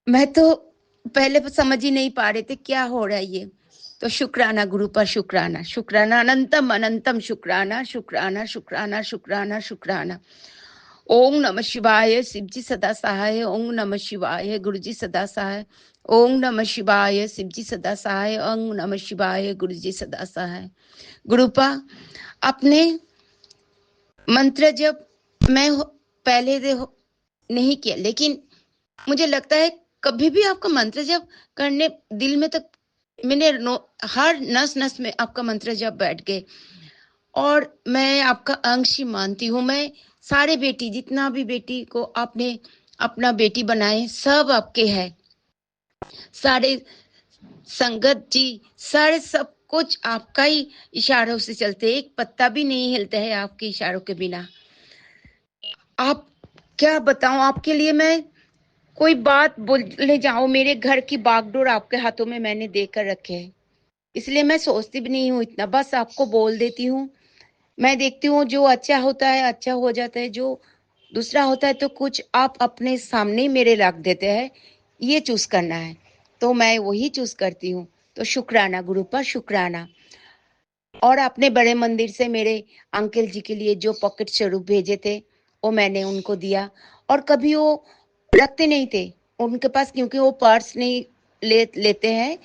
मैं तो पहले समझ ही नहीं पा रहे थे क्या हो रहा है ये। तो शुक्राना गुरुपा, शुक्राना शुक्राना, अनंतम अनंतम शुक्राना शुक्राना शुक्राना शुक्राना शुक्राना। ओम नमः शिवाय, शिवजी सदा सहाय। ओम नमः शिवाय, गुरुजी सदा सहाय। ओम नमः शिवाय, शिवजी सदा सहाय। ओम नमः शिवाय, गुरुजी सदा सहाय। गुरुपा, अपने मंत्र जब मैं पहले नहीं किया, लेकिन मुझे लगता है कभी भी आपका मंत्र जब करने दिल में, तक मैंने हर नस नस में आपका मंत्र जब बैठ गए, और मैं आपका अंश ही मानती हूँ। मैं सारे बेटी, जितना भी बेटी को आपने अपना बेटी बनाए, सब आपके हैं। सारे संगत जी, सारे सब कुछ आपका ही इशारों से चलते, एक पत्ता भी नहीं हिलता है आपके इशारों के बिना। आप क्या बताऊं आपके लिए, मैं कोई बात बोलने जाऊं, मेरे घर की बागडोर आपके हाथों में मैंने देकर रखे है, इसलिए मैं सोचती भी नहीं हूँ इतना, बस आपको बोल देती हूँ। मैं देखती हूँ जो अच्छा होता है अच्छा हो जाता है, जो दूसरा होता है तो कुछ आप अपने सामने ही मेरे रख देते हैं, ये चूज करना है तो मैं वही चूज करती हूँ। तो शुक्राना गुरुपा, शुक्राना। और अपने बड़े मंदिर से मेरे अंकल जी के लिए जो पॉकेट स्वरूप भेजे थे, वो मैंने उनको दिया। और कभी वो रखते नहीं थे उनके पास, क्योंकि वो पर्स नहीं लेते हैं,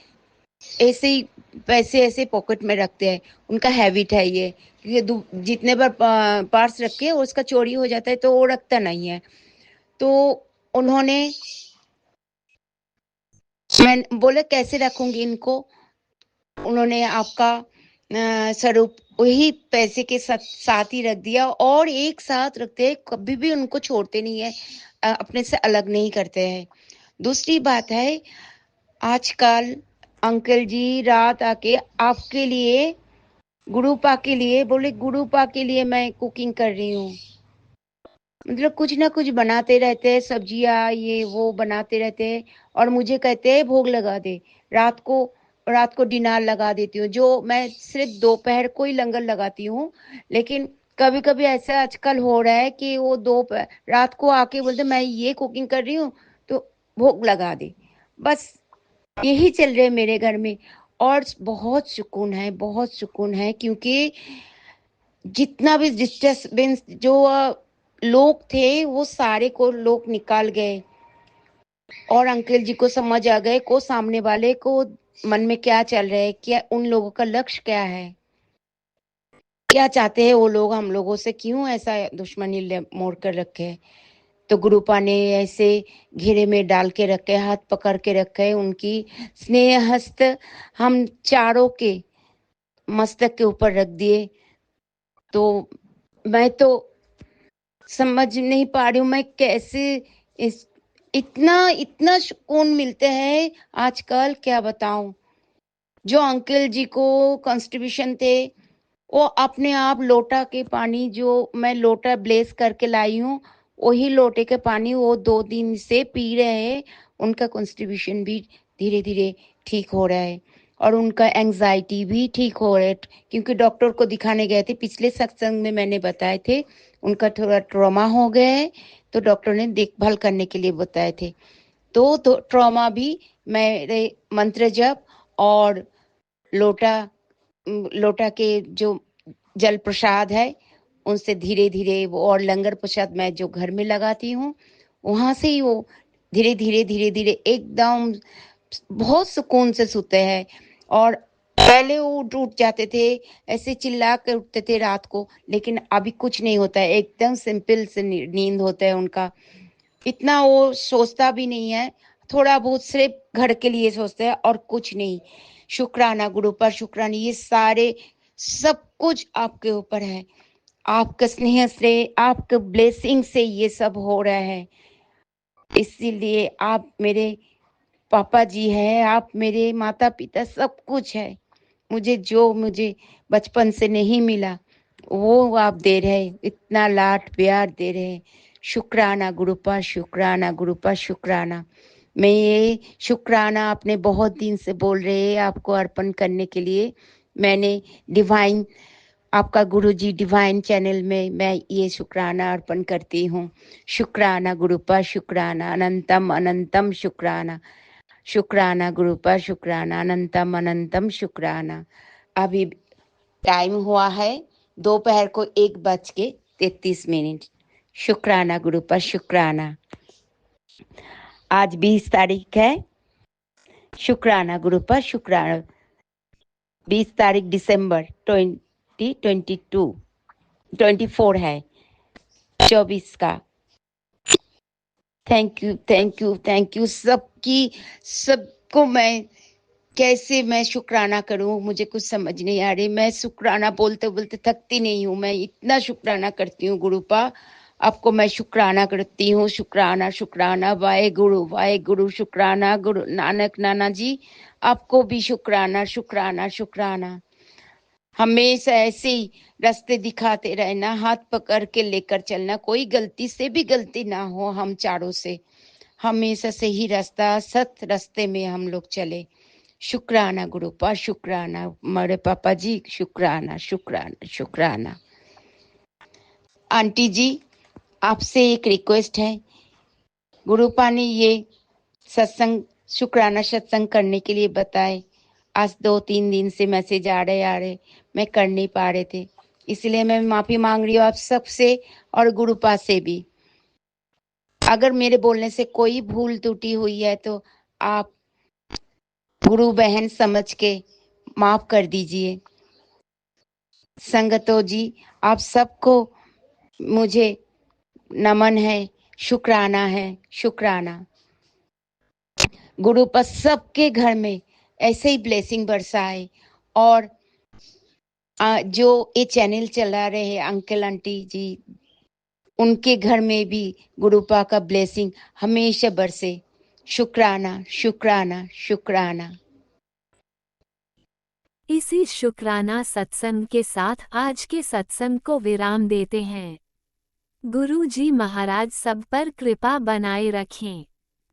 ऐसे ही पैसे ऐसे पॉकेट में रखते हैं, उनका हैबिट है ये। क्योंकि जितने बार पर्स रखे उसका चोरी हो जाता है, तो वो रखता नहीं है। तो उन्होंने, मैं बोले कैसे रखूंगी इनको, उन्होंने आपका स्वरूप वही पैसे के साथ ही रख दिया, और एक साथ रखते हैं, कभी भी उनको छोड़ते नहीं है, अपने से अलग नहीं करते हैं। दूसरी बात है, आजकल अंकल जी रात आके आपके लिए, गुरुपा के लिए, बोले गुरुपा के लिए मैं कुकिंग कर रही हूँ। मतलब कुछ ना कुछ बनाते रहते हैं, सब्जियां ये वो बनाते रहते हैं, और मुझे कहते हैं भोग लगा दे। रात को डिनर लगा देती हूँ, जो मैं सिर्फ दोपहर को ही लंगर लगाती हूँ। लेकिन कभी कभी ऐसा आजकल हो रहा है कि वो रात को आके बोलते मैं ये कुकिंग कर रही हूँ, तो भोग लगा दे। बस यही चल रहे मेरे घर में, और बहुत सुकून है, बहुत सुकून है। क्योंकि जितना भी डिस्टर्बेंस जो लोग थे, वो सारे को लोग निकाल गए, और अंकल जी को समझ आ गए को सामने वाले को मन में क्या चल रहा है, क्या उन लोगों का लक्ष्य क्या है, क्या चाहते हैं वो लोग हम लोगों से, क्यों ऐसा दुश्मनी मोड़ कर रखे है। तो गुरुपा ने ऐसे घेरे में डाल के रखे, हाथ पकड़ के रखे, उनकी स्नेह हस्त हम चारों के मस्तक के ऊपर रख दिए। तो मैं तो समझ नहीं पा रही हूँ मैं कैसे इस इतना इतना सुकून मिलते हैं आजकल, क्या बताऊं। जो अंकल जी को कॉन्स्टिपेशन थे, वो अपने आप लोटा के पानी, जो मैं लोटा ब्लेस करके लाई हूँ, वही लोटे के पानी वो 2 दिन से पी रहे हैं। उनका कॉन्स्टिपेशन भी धीरे धीरे ठीक हो रहा है और उनका एंजाइटी भी ठीक हो रहा है, क्योंकि डॉक्टर को दिखाने गए थे। पिछले सत्संग में मैंने बताए थे उनका थोड़ा ट्रॉमा हो गया है, तो डॉक्टर ने देखभाल करने के लिए बताए थे। तो ट्रॉमा भी मेरे मंत्र जप और लोटा के जो जल प्रसाद है उनसे धीरे धीरे वो, और लंगर प्रसाद मैं जो घर में लगाती हूँ वहां से ही वो धीरे धीरे एकदम बहुत सुकून से सोते हैं। और पहले वो उठ जाते थे, ऐसे चिल्ला कर उठते थे रात को, लेकिन अभी कुछ नहीं होता है, एकदम सिंपल से नींद होता है उनका। इतना वो सोचता भी नहीं है, थोड़ा बहुत सिर्फ घर के लिए सोचते हैं और कुछ नहीं। शुक्राना गुरु पर, शुक्राना, ये सारे सब कुछ आपके ऊपर है, आपके स्नेह से, आपके ब्लेसिंग से ये सब हो रहा है। इसीलिए आप मेरे पापा जी है, आप मेरे माता पिता, सब कुछ है। मुझे बचपन से नहीं मिला वो आप दे रहे, इतना लाड प्यार दे रहे। शुक्राना गुरुपा, शुक्राना गुरुपा, शुक्राना। मैं ये शुक्राना अपने बहुत दिन से बोल रहे आपको अर्पण करने के लिए। मैंने डिवाइन, आपका गुरुजी डिवाइन चैनल में मैं ये शुक्राना अर्पण करती हूँ। शुक्राना गुरुपा, शुक्राना, अनंतम अनंतम शुक्राना। शुक्राना गुरुपा, शुक्राना, अनंतम अनंतम शुक्राना। अभी टाइम हुआ है दोपहर को 1:33। शुक्राना गुरुपा, शुक्राना। आज 20 तारीख है। शुक्राना गुरुपा, शुक्राना। 20 तारीख दिसंबर 24 है, 24 का। थैंक यू सबको। मैं कैसे मैं शुक्राना करूं, मुझे कुछ समझ नहीं आ रही। मैं शुक्राना बोलते बोलते थकती नहीं हूँ, मैं इतना शुक्राना करती हूँ गुरुपा। आपको मैं शुक्राना करती हूँ। शुक्राना शुक्राना, वाहे गुरु, शुक्राना गुरु नानक नाना जी, आपको भी शुक्राना शुक्राना शुक्राना। हमेशा ऐसे ही रास्ते दिखाते रहना, हाथ पकड़ के लेकर चलना, कोई गलती से भी गलती ना हो हम चारों से। हमेशा सही रास्ता, सत रास्ते में हम लोग चले। शुक्राना गुरुपा, शुक्राना मेरे पापा जी, शुक्राना शुक्राना शुक्राना। आंटी जी, आपसे एक रिक्वेस्ट है। गुरुपा ने ये सत्संग, शुक्राना सत्संग करने के लिए बताए। आज 2-3 दिन से मैसेज आ रहे, मैं कर नहीं पा रहे थे, इसलिए मैं माफी मांग रही हूँ आप सबसे और गुरुपा से भी। अगर मेरे बोलने से कोई भूल त्रुटि हुई है तो आप गुरु बहन समझ के माफ कर दीजिए। संगतो जी, आप सबको मुझे नमन है, शुक्राना है, शुक्राना। गुरु पर सबके घर में ऐसे ही ब्लेसिंग बरसाए, और जो ये चैनल चला रहे हैं अंकल आंटी जी, उनके घर में भी गुरुपा का ब्लेसिंग हमेशा बरसे। शुक्राना शुक्राना शुक्राना। इसी शुक्राना सत्संग के साथ आज के सत्संग को विराम देते हैं। गुरु जी महाराज सब पर कृपा बनाए रखें,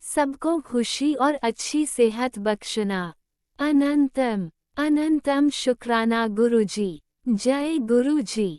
सबको खुशी और अच्छी सेहत बख्शना। अनंतम अनंतम शुक्राना गुरु जी। जय गुरु जी।